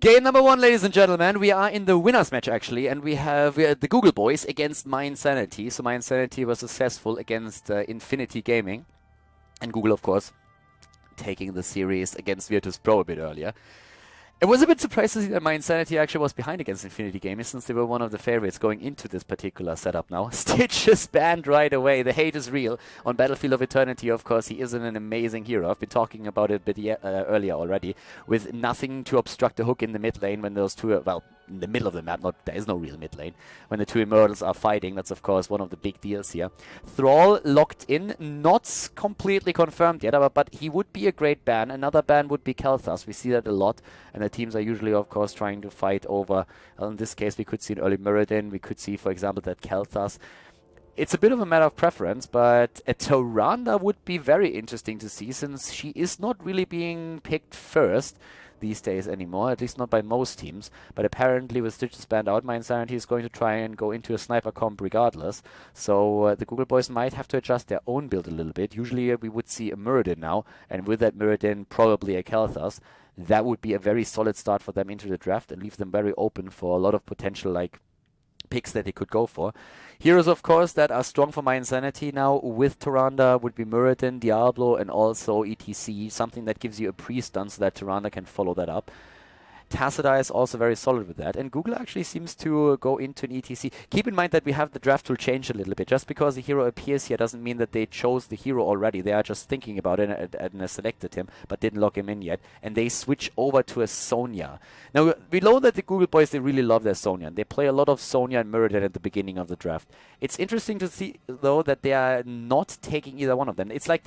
Game number 1, ladies and gentlemen. We are in the winners match, actually, and we have the Google boys against mYinsanity. So mYinsanity was successful against Infinity Gaming, and Google, of course, taking the series against Virtus Pro a bit earlier. It was a bit surprised to see that mYinsanity actually was behind against Infinity Gaming, since they were one of the favorites going into this particular setup now. Stitch is banned right away. The hate is real. On Battlefield of Eternity, of course, he is an amazing hero. I've been talking about it a bit earlier already, with nothing to obstruct the hook in the mid lane when those two, well, in the middle of the map, there is no real mid lane. When the two Immortals are fighting, that's of course one of the big deals here. Thrall locked in, not completely confirmed yet, but he would be a great ban. Another ban would be Kel'Thas. We see that a lot, and the teams are usually, of course, trying to fight over. In this case, we could see an early Muradin. We could see, for example, that Kel'Thas. It's a bit of a matter of preference, but a Tyrande would be very interesting to see, since she is not really being picked first these days anymore, at least not by most teams. But apparently with Stitch's banned out, mYinsanity is going to try and go into a sniper comp regardless. So the Google boys might have to adjust their own build a little bit. Usually we would see a Muradin now, and with that Muradin probably a Kel'Thas. That would be a very solid start for them into the draft and leave them very open for a lot of potential picks that they could go for. Heroes, of course, that are strong for mYinsanity now with Tyrande would be Muradin, Diablo, and also ETC, something that gives you a pre-stun so that Tyrande can follow that up. Tassadar is also very solid with that, and Google actually seems to go into an ETC. Keep in mind that we have the draft tool change a little bit. Just because the hero appears here doesn't mean that they chose the hero already. They are just thinking about it and selected him, but didn't lock him in yet. And they switch over to a Sonya. Now, we know that the Google boys, they really love their Sonya. They play a lot of Sonya and Muradin at the beginning of the draft. It's interesting to see, though, that they are not taking either one of them. It's like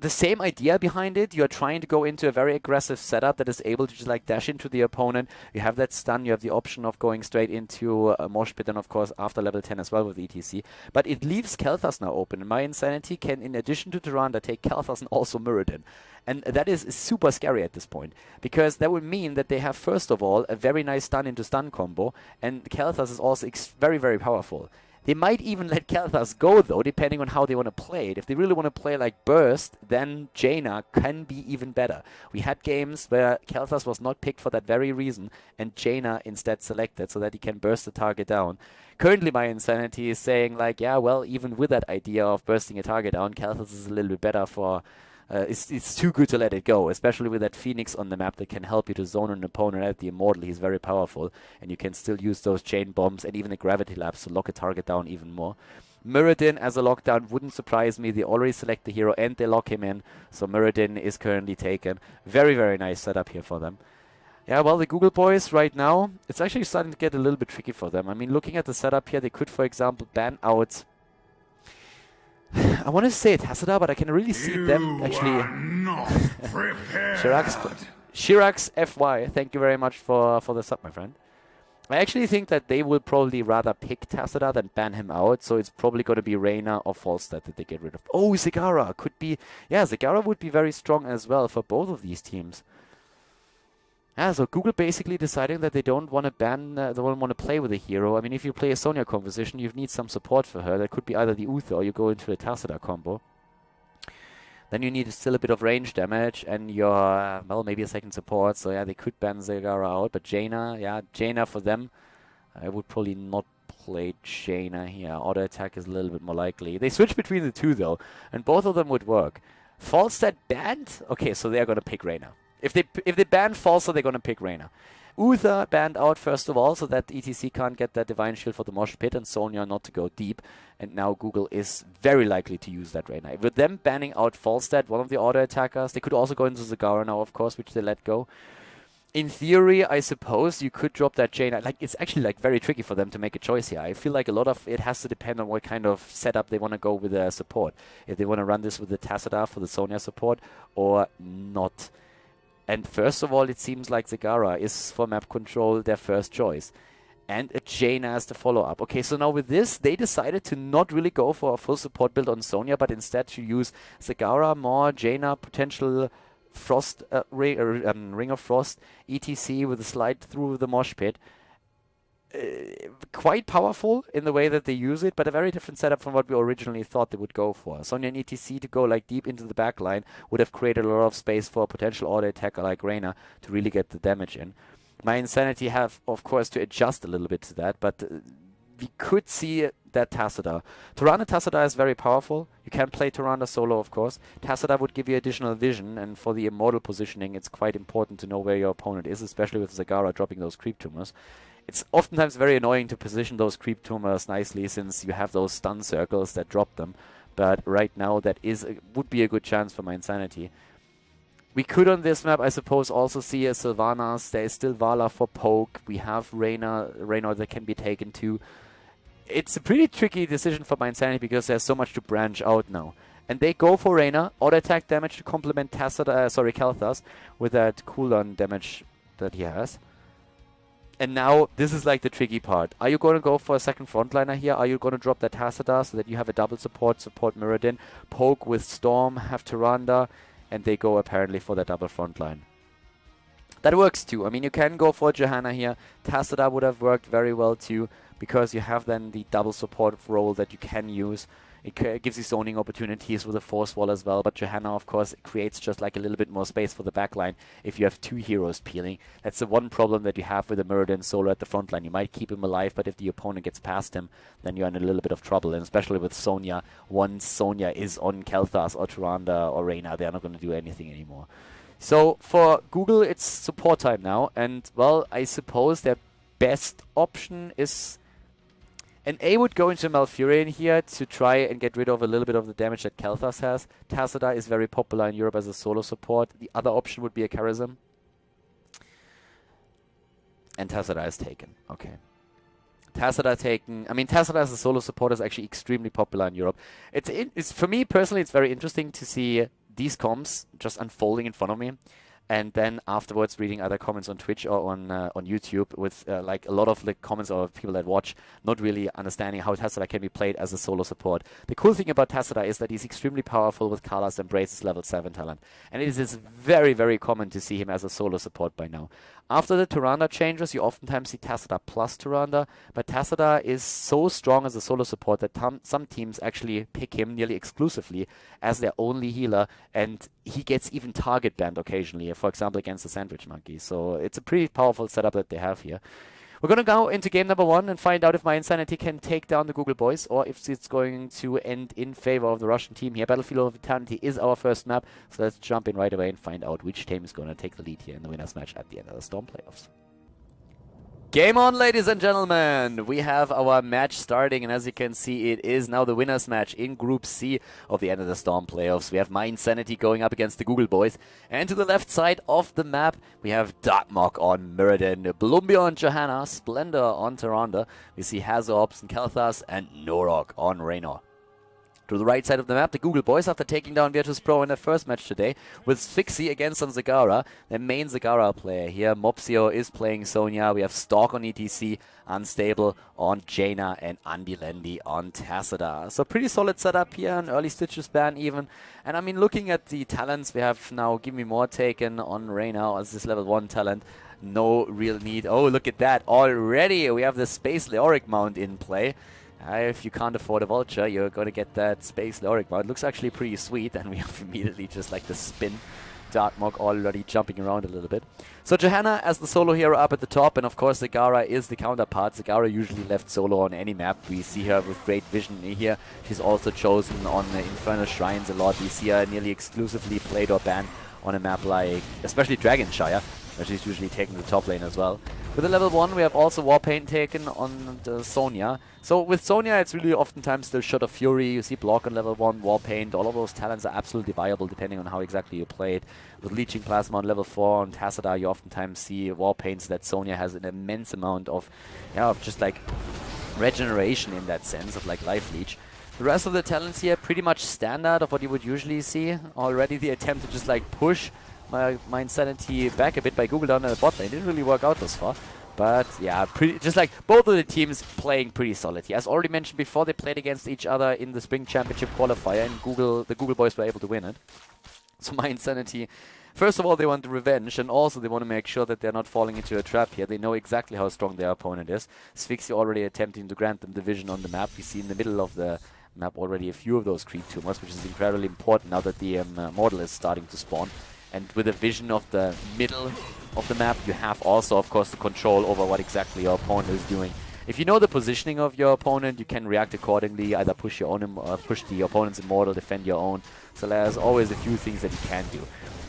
the same idea behind it. You're trying to go into a very aggressive setup that is able to just dash into the opponent. You have that stun. You have the option of going straight into a mosh pit, and of course after level 10 as well with ETC. But it leaves Kel'Thas now open. And mYinsanity can, in addition to Tyrande, take Kel'Thas and also Muradin. And that is super scary at this point, because that would mean that they have, first of all, a very nice stun into stun combo, and Kel'Thas is also very, very powerful. They might even let Kel'Thas go, though, depending on how they want to play it. If they really want to play like Burst, then Jaina can be even better. We had games where Kel'Thas was not picked for that very reason, and Jaina instead selected so that he can burst the target down. Currently, mYinsanity is saying, yeah, well, even with that idea of bursting a target down, Kel'Thas is a little bit better for... it's too good to let it go, especially with that Phoenix on the map that can help you to zone an opponent at the Immortal. He's very powerful, and you can still use those chain bombs and even the gravity labs to lock a target down even more. Muradin as a lockdown wouldn't surprise me. They already select the hero and they lock him in, so Muradin is currently taken. Very, very nice setup here for them. Yeah, well, the Google boys right now, it's actually starting to get a little bit tricky for them. I mean, looking at the setup here, they could, for example, ban out... I want to say Tassadar, but I can really see them actually... Shirax FY, thank you very much for the sub, my friend. I actually think that they will probably rather pick Tassadar than ban him out, so it's probably going to be Reyna or Falstad that they get rid of. Oh, Zagara could be... Yeah, Zagara would be very strong as well for both of these teams. Yeah, so Google basically deciding that they don't want to ban, they don't want to play with a hero. I mean, if you play a Sonya composition, you need some support for her. That could be either the Uther or you go into a Tassadar combo. Then you need still a bit of range damage and your, well, maybe a second support. So yeah, they could ban Zagara out, but Jaina, yeah, Jaina for them, I would probably not play Jaina here. Auto attack is a little bit more likely. They switch between the two though, and both of them would work. Falstad banned? Okay, so they're going to pick Reyna. If they ban Falsa, they're going to pick Reyna. Uther banned out first of all, so that ETC can't get that Divine Shield for the Mosh Pit, and Sonya not to go deep. And now Google is very likely to use that Reyna. With them banning out Falstad, one of the auto attackers, they could also go into Zagara now, of course, which they let go. In theory, I suppose you could drop that Jaina. It's actually very tricky for them to make a choice here. I feel like a lot of it has to depend on what kind of setup they want to go with their support. If they want to run this with the Tassadar for the Sonya support or not. And first of all, it seems like Zagara is, for map control, their first choice. And a Jaina as the follow-up. Okay, so now with this, they decided to not really go for a full support build on Sonya, but instead to use Zagara, more Jaina, potential Frost, Ring of Frost, ETC with a slide through the Mosh Pit. quite powerful in the way that they use it, but a very different setup from what we originally thought they would go for. Sonya and ETC to go like deep into the back line would have created a lot of space for a potential auto attacker like Reyna to really get the damage in. mYinsanity have, of course, to adjust a little bit to that, but we could see that Tassadar. Tyrande Tassadar is very powerful. You can play Tyrande solo, of course. Tassadar would give you additional vision, and for the immortal positioning, it's quite important to know where your opponent is, especially with Zagara dropping those creep tumors. It's oftentimes very annoying to position those creep tumors nicely since you have those stun circles that drop them. But right now, that would be a good chance for mYinsanity. We could on this map, I suppose, also see a Sylvanas. There is still Vala for poke. We have Reyna that can be taken too. It's a pretty tricky decision for mYinsanity because there's so much to branch out now. And they go for Reyna, auto attack damage to complement Kalthas with that cooldown damage that he has. And now, this is like the tricky part. Are you going to go for a second frontliner here? Are you going to drop that Tassadar so that you have a double support Muradin, poke with Storm, have Tyrande, and they go apparently for that double frontline. That works too. I mean, you can go for Johanna here. Tassadar would have worked very well too, because you have then the double support role that you can use. It gives you zoning opportunities with a force wall as well, but Johanna, of course, creates just like a little bit more space for the backline if you have two heroes peeling. That's the one problem that you have with a Muradin solo at the front line. You might keep him alive, but if the opponent gets past him, then you're in a little bit of trouble, and especially with Sonya. Once Sonya is on Kalthas or Tyrande or Reyna, they're not going to do anything anymore. So for Google, it's support time now, and well, I suppose their best option is... And A would go into Malfurion here to try and get rid of a little bit of the damage that Kalthas has. Tassadar is very popular in Europe as a solo support. The other option would be a Charism. And Tassadar is taken. Okay. Tassadar taken. I mean, Tassadar as a solo support is actually extremely popular in Europe. It's for me personally, it's very interesting to see these comms just unfolding in front of me. And then afterwards reading other comments on Twitch or on YouTube with like a lot of the comments of people that watch not really understanding how Tassadar can be played as a solo support. The cool thing about Tassadar is that he's extremely powerful with Kala's Embrace's level 7 talent. And it is very, very common to see him as a solo support by now. After the Tyrande changes, you oftentimes see Tassadar plus Tyrande, but Tassadar is so strong as a solo support that some teams actually pick him nearly exclusively as their only healer, and he gets even target banned occasionally, for example, against the Sandwich Monkey. So it's a pretty powerful setup that they have here. We're going to go into game number 1 and find out if mYinsanity can take down the Google boys or if it's going to end in favor of the Russian team here. Battlefield of Eternity is our first map, so let's jump in right away and find out which team is going to take the lead here in the winners match at the end of the Storm playoffs. Game on, ladies and gentlemen! We have our match starting, and as you can see, it is now the winners match in Group C of the end of the Storm playoffs. We have mYinsanity going up against the Google boys, and to the left side of the map, we have Darkmok on Muradin, Blumbia on Johanna, Splendor on Tyrande. We see Hazops and Kalthas, and Norok on Reyna. To the right side of the map, the Google boys, after taking down Virtus.pro in their first match today, with Fixie against on Zagara, their main Zagara player here. Mopsio is playing Sonya. We have Stalk on ETC, Unstable on Jaina, and Andilendi on Tassadar. So pretty solid setup here, an early Stitches ban even. And I mean, looking at the talents, we have now Give Me More taken on Reyna as this level 1 talent. No real need. Oh, look at that. Already we have the Space Leoric mount in play. If you can't afford a Vulture, you're going to get that Space Leoric mount. Looks actually pretty sweet, and we have immediately just like the spin. Darkmok already jumping around a little bit. So Johanna as the solo hero up at the top, and of course Zagara is the counterpart. Zagara usually left solo on any map. We see her with great vision here. She's also chosen on Infernal Shrines a lot. We see her nearly exclusively played or banned on a map like, especially Dragonshire, where she's usually taken the top lane as well. With the level 1, we have also Warpaint taken on the Sonya. So with Sonya, it's really oftentimes still Shot of Fury. You see Block on level 1, Warpaint. All of those talents are absolutely viable depending on how exactly you play it. With Leeching Plasma on level 4 on Tassadar, you oftentimes see Warpaints that Sonya has an immense amount of, of just like regeneration in that sense of like Life Leech. The rest of the talents here pretty much standard of what you would usually see. Already the attempt to just like push mYinsanity back a bit by Google down in the bot lane. Didn't really work out thus far. But yeah, just like both of the teams playing pretty solid here. As already mentioned before, they played against each other in the Spring Championship qualifier, and the Google boys were able to win it. So mYinsanity First of all, they want revenge, and also they want to make sure that they're not falling into a trap here. They know exactly how strong their opponent is. Sphyxia already attempting to grant them the vision on the map. We see in the middle of the map already a few of those creep tumors, which is incredibly important now that the mortal is starting to spawn. And with a vision of the middle of the map, you have also, of course, the control over what exactly your opponent is doing. If you know the positioning of your opponent, you can react accordingly, either push your own, push the opponent's immortal, defend your own. So there's always a few things that you can do.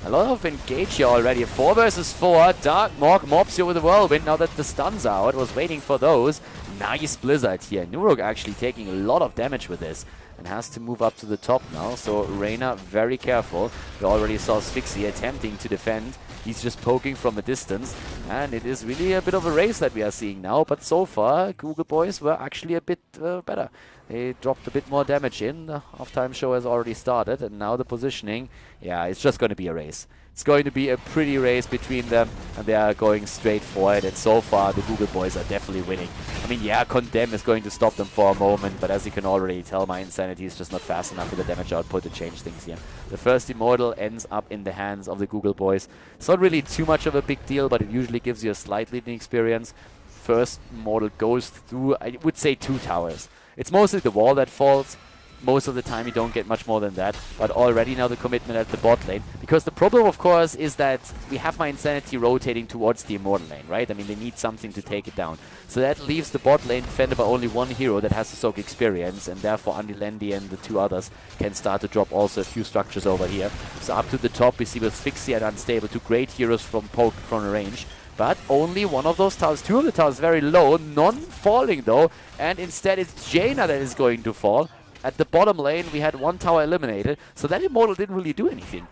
A lot of engage here already. 4 versus 4. Dark Morg mobs you with the whirlwind now that the stuns are out. Was waiting for those. Nice blizzard here. Nurok actually taking a lot of damage with this. And has to move up to the top now. So Reyna very careful. We already saw Sphyxia attempting to defend. He's just poking from a distance. And it is really a bit of a race that we are seeing now. But so far, Google boys were actually a bit better. They dropped a bit more damage in. The halftime show has already started. And now the positioning, yeah, it's just going to be a race. It's going to be a pretty race between them, and they are going straight for it. And so far, the Google boys are definitely winning. I mean, yeah, Condemn is going to stop them for a moment, but as you can already tell, mYinsanity is just not fast enough with the damage output to change things here. The first Immortal ends up in the hands of the Google boys. It's not really too much of a big deal, but it usually gives you a slight leading experience. First Immortal goes through, I would say, 2 towers. It's mostly the wall that falls. Most of the time you don't get much more than that, but already now the commitment at the bot lane. Because the problem, of course, is that we have mYinsanity rotating towards the Immortal lane, right? I mean, they need something to take it down. So that leaves the bot lane defended by only 1 hero that has the soak experience, and therefore Andilendi and the 2 others can start to drop also a few structures over here. So up to the top we see with Sphyxia and Unstable, 2 great heroes from poke from range. But only one of those towers, 2 of the towers very low, none falling though, and instead it's Jaina that is going to fall. At the bottom lane, we had 1 tower eliminated, so that Immortal didn't really do anything.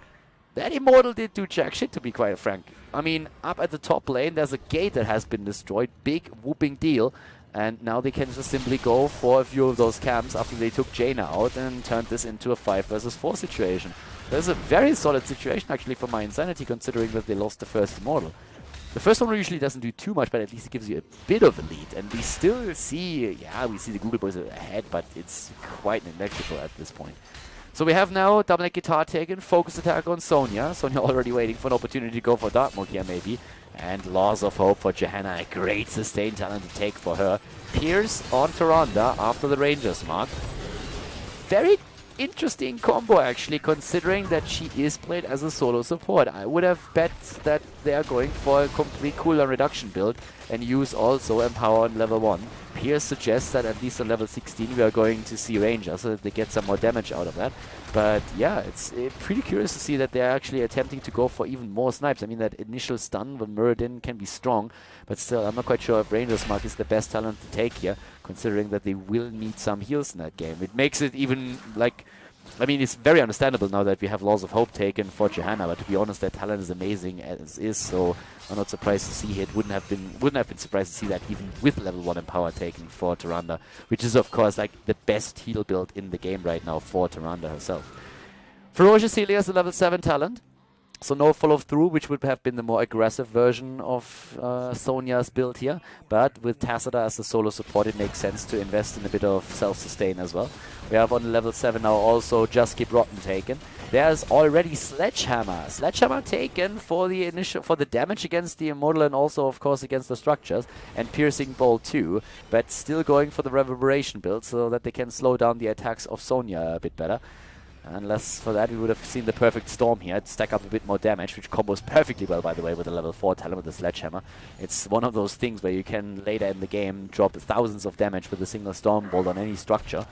That Immortal did do jack shit, to be quite frank. I mean, up at the top lane, there's a gate that has been destroyed. Big whooping deal. And now they can just simply go for a few of those camps after they took Jaina out and turned this into a 5 versus 4 situation. That's a very solid situation, actually, for mYinsanity, considering that they lost the first Immortal. The first one usually doesn't do too much, but at least it gives you a bit of a lead. And we still see, yeah, we see the Google boys ahead, but it's quite negligible at this point. So we have now double neck guitar taken, focus attack on Sonya. Sonya already waiting for an opportunity to go for Dark Morg here maybe. And Laws of Hope for Johanna, a great sustain talent to take for her. Pierce on Tyrande after the Rangers mark. Very interesting combo actually, considering that she is played as a solo support. I would have bet that they are going for a complete cooldown reduction build and use also Empower on level 1. Pierce suggests that at least on level 16 we are going to see Ranger, so that they get some more damage out of that. But yeah, it's pretty curious to see that they're actually attempting to go for even more snipes. I mean, that initial stun when Muradin can be strong, but still I'm not quite sure if Ranger's Mark is the best talent to take here, considering that they will need some heals in that game. It makes it even like, I mean, it's very understandable now that we have Laws of Hope taken for Johanna, but to be honest, that talent is amazing as is, so I'm not surprised to see it. Wouldn't have been surprised to see that even with level 1 Empower taken for Tyrande, which is of course like the best heal build in the game right now for Tyrande herself. Ferocious Healer is a level 7 talent. So no follow-through, which would have been the more aggressive version of Sonya's build here. But with Tacita as the solo support, it makes sense to invest in a bit of self-sustain as well. We have on level 7 now also Just Keep Rotten taken. There's already Sledgehammer. Sledgehammer taken for the damage against the Immortal and also, of course, against the structures. And Piercing Bolt too. But still going for the Reverberation build so that they can slow down the attacks of Sonya a bit better. Unless for that we would have seen the perfect storm here, stack up a bit more damage, which combos perfectly well, by the way, with the level 4 talent with the Sledgehammer. It's one of those things where you can later in the game drop thousands of damage with a single storm bolt on any structure.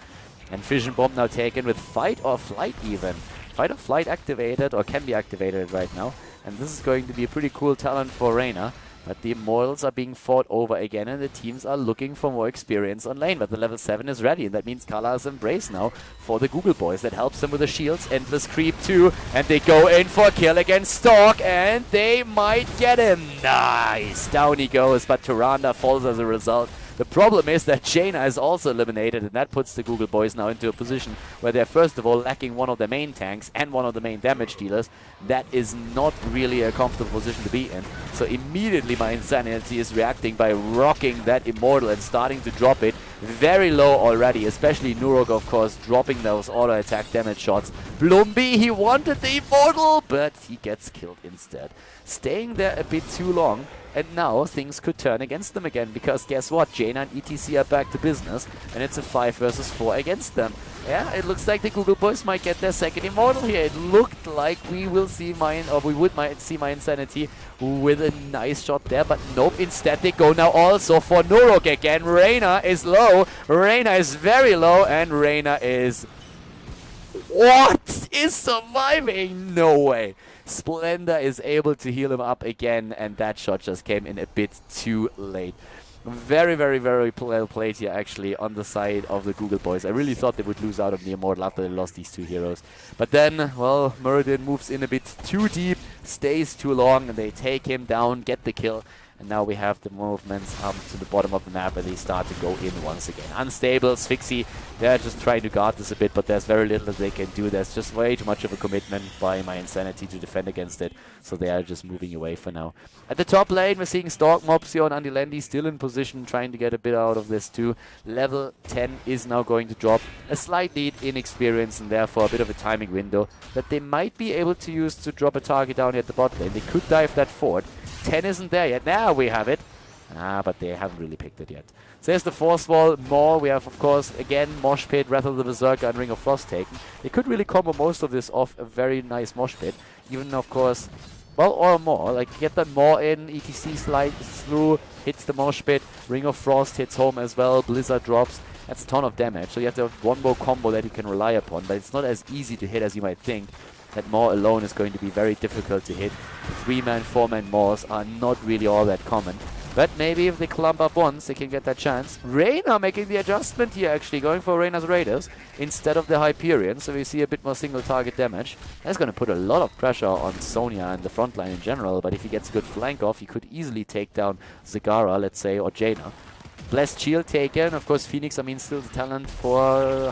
And Fission Bomb now taken with Fight or Flight even. Fight or Flight activated, or can be activated right now. And this is going to be a pretty cool talent for Reyna. But the Immortals are being fought over again, and the teams are looking for more experience on lane. But the level 7 is ready, and that means Kala's Embrace now for the Google boys. That helps them with the shields. Endless Creep too, and they go in for a kill against Stalk, and they might get him. Nice! Down he goes, but Tyrande falls as a result. The problem is that Jaina is also eliminated, and that puts the Google boys now into a position where they're first of all lacking one of their main tanks and one of the main damage dealers. That is not really a comfortable position to be in. So immediately mYinsanity is reacting by rocking that Immortal and starting to drop it very low already, especially Nurok, of course, dropping those auto attack damage shots. Blumby, he wanted the Immortal, but he gets killed instead. Staying there a bit too long, and now things could turn against them again, because guess what? Jaina and ETC are back to business, and it's a 5 versus 4 against them. Yeah, it looks like the Google boys might get their second Immortal here. It looked like we will see might see mYinsanity with a nice shot there, but nope. Instead, they go now also for Nurok again. Reyna is low. Reyna is very low, and Reyna is... What? Is surviving? No way. Splendor is able to heal him up again, and that shot just came in a bit too late. Very, very, very well played here, actually, on the side of the Google boys. I really thought they would lose out on the Immortal after they lost these two heroes. But then, well, Muradin moves in a bit too deep, stays too long, and they take him down, get the kill. And now we have the movements to the bottom of the map, and they start to go in once again. Unstable, Sphyxy, they're just trying to guard this a bit, but there's very little that they can do. There's just way too much of a commitment by mYinsanity to defend against it, so they are just moving away for now. At the top lane, we're seeing Stork, mopsio, and Andilendi still in position, trying to get a bit out of this too. Level 10 is now going to drop a slight lead in experience, and therefore a bit of a timing window that they might be able to use to drop a target down here at the bot lane. They could dive that forward. 10 isn't there yet. Now we have it. But they haven't really picked it yet. So there's the force wall. More. We have, of course, again, Mosh Pit, Wrath of the Berserker, and Ring of Frost taken. They could really combo most of this off a very nice Mosh Pit. Even, of course, well, or more. Like, get that more in. ETC slides through, hits the Mosh Pit. Ring of Frost hits home as well. Blizzard drops. That's a ton of damage. So you have to have one more combo that you can rely upon. But it's not as easy to hit as you might think. That Maw alone is going to be very difficult to hit. 3-man, 4-man Maws are not really all that common. But maybe if they clump up once, they can get that chance. Reyna making the adjustment here, actually, going for Reyna's Raiders instead of the Hyperion. So we see a bit more single target damage. That's going to put a lot of pressure on Sonya and the front line in general. But if he gets a good flank off, he could easily take down Zagara, let's say, or Jaina. Blessed Shield taken. Of course, Phoenix, I mean, still the talent for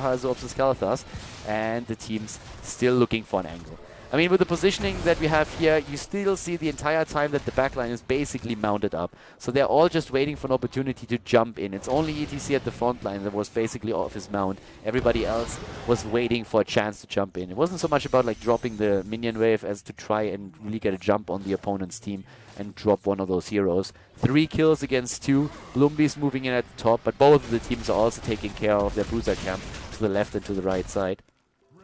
Hazops Kalthas. And the team's still looking for an angle. I mean, with the positioning that we have here, you still see the entire time that the backline is basically mounted up. So they're all just waiting for an opportunity to jump in. It's only ETC at the front line that was basically off his mount. Everybody else was waiting for a chance to jump in. It wasn't so much about like dropping the minion wave as to try and really get a jump on the opponent's team and drop one of those heroes. 3 kills against 2. Blumby's moving in at the top, but both of the teams are also taking care of their bruiser camp to the left and to the right side.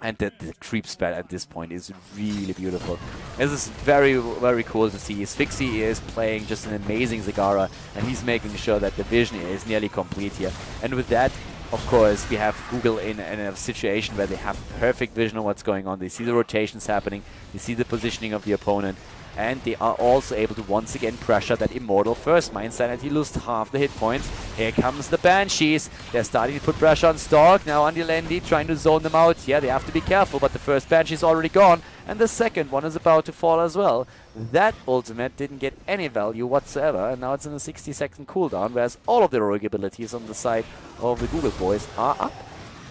And the creep spat at this point is really beautiful. This is very, very cool to see. Sphyxy is playing just an amazing Zagara, and he's making sure that the vision is nearly complete here. And with that, of course, we have Google in a situation where they have perfect vision of what's going on. They see the rotations happening, they see the positioning of the opponent, and they are also able to once again pressure that Immortal first. mYinsanity lost half the hit points. Here comes the Banshees. They're starting to put pressure on Stork. Now Andilendi trying to zone them out. Yeah, they have to be careful, but the first Banshee is already gone. And the second one is about to fall as well. That ultimate didn't get any value whatsoever. And now it's in a 60-second cooldown, whereas all of the heroic abilities on the side of the Google boys are up.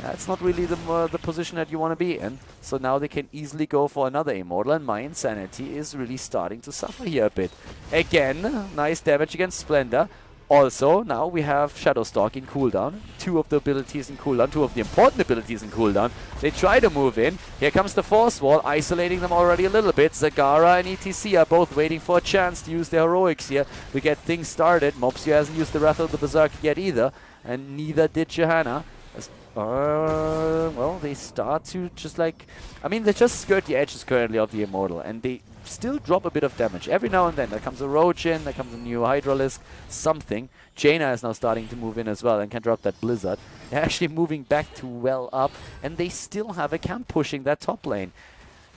That's not really the position that you want to be in. So now they can easily go for another Immortal, and mYinsanity is really starting to suffer here a bit. Again, nice damage against Splendor. Also, now we have Shadowstalk in cooldown. 2 of the abilities in cooldown, 2 of the important abilities in cooldown. They try to move in. Here comes the Force Wall, isolating them already a little bit. Zagara and ETC are both waiting for a chance to use their heroics here to get things started. mopsio hasn't used the Wrath of the Berserker yet either, and neither did Johanna. Well, they start to just like... I mean, they just skirt the edges currently of the Immortal, and they still drop a bit of damage. Every now and then, there comes a Roach in, there comes a new Hydralisk, something. Jaina is now starting to move in as well and can drop that Blizzard. They're actually moving back to well up, and they still have a camp pushing that top lane.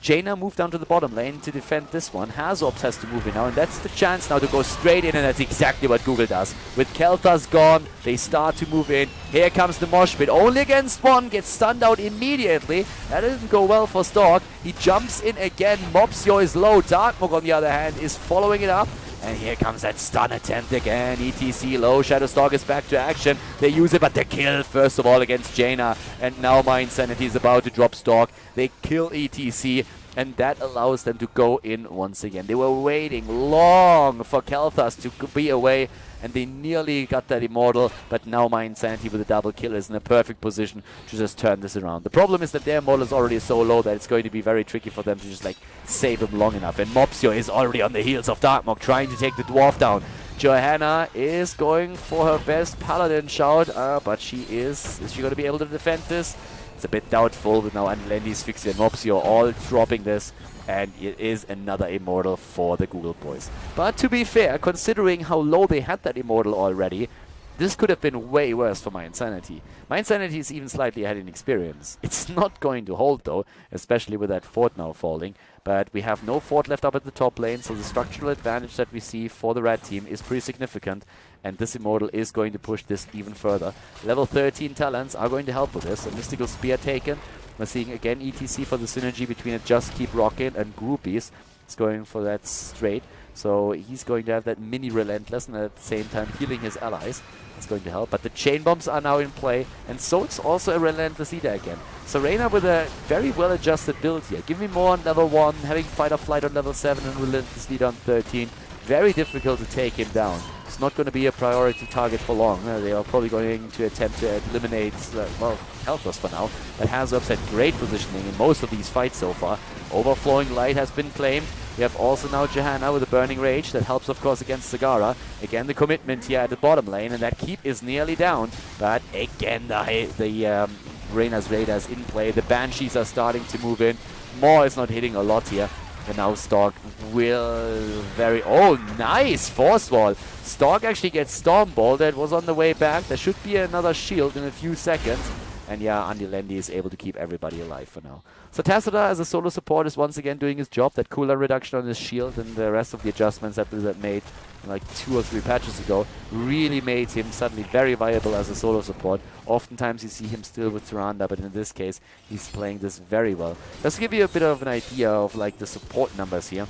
Jaina moved down to the bottom lane to defend this one. Hazops has to move in now, and that's the chance now to go straight in, and that's exactly what Google does. With Kalthas gone, they start to move in. Here comes the Mosh Pit. Only against one, gets stunned out immediately. That didn't go well for Stork. He jumps in again. mopsio is low. Darkmook, on the other hand, is following it up. And here comes that stun attempt again. ETC low. Shadowstalk is back to action. They use it, but they kill first of all against Jaina. And now mYinsanity is about to drop Stalk. They kill ETC. And that allows them to go in once again. They were waiting long for Kalthas to be away. And they nearly got that Immortal, but now mYinsanity with a double kill is in a perfect position to just turn this around. The problem is that their Immortal is already so low that it's going to be very tricky for them to just like save him long enough. And Mopsio is already on the heels of Darkmok trying to take the Dwarf down. Johanna is going for her best Paladin shout, but is she going to be able to defend this? It's a bit doubtful, but now Anlendi's Fixie and Mopsio all dropping this. And it is another Immortal for the Google boys. But to be fair, considering how low they had that Immortal already, this could have been way worse for mYinsanity. mYinsanity is even slightly ahead in experience. It's not going to hold though, especially with that fort now falling. But we have no fort left up at the top lane, so the structural advantage that we see for the red team is pretty significant. And this Immortal is going to push this even further. Level 13 talents are going to help with this. A Mystical Spear taken. We're seeing again ETC for the synergy between a Just Keep Rockin' and Groupies. He's going for that straight. So he's going to have that mini Relentless and at the same time healing his allies. That's going to help. But the Chain Bombs are now in play. And so it's also a Relentless Eater again. So Reyna with a very well adjusted build here. Give me more on level 1, having Fight or Flight on level 7 and Relentless Eater on 13. Very difficult to take him down. It's not going to be a priority target for long. They are probably going to attempt to eliminate, well, Kalthas for now. But Hazard's had great positioning in most of these fights so far. Overflowing Light has been claimed. We have also now Johanna with a Burning Rage. That helps, of course, against Sagara. Again, the commitment here at the bottom lane, and that keep is nearly down. But again, the Reyna's Raiders in play. The Banshees are starting to move in. Maw is not hitting a lot here. And now Stork will very... Oh, nice! Force Wall. Stork actually gets Storm Ball. That was on the way back. There should be another shield in a few seconds. And yeah, Andy Lendy is able to keep everybody alive for now. So Tassadar as a solo support is once again doing his job. That cooldown reduction on his shield and the rest of the adjustments that Blizzard made like 2 or 3 patches ago really made him suddenly very viable as a solo support. Oftentimes you see him still with Tyrande, but in this case he's playing this very well. Let's give you a bit of an idea of like the support numbers here.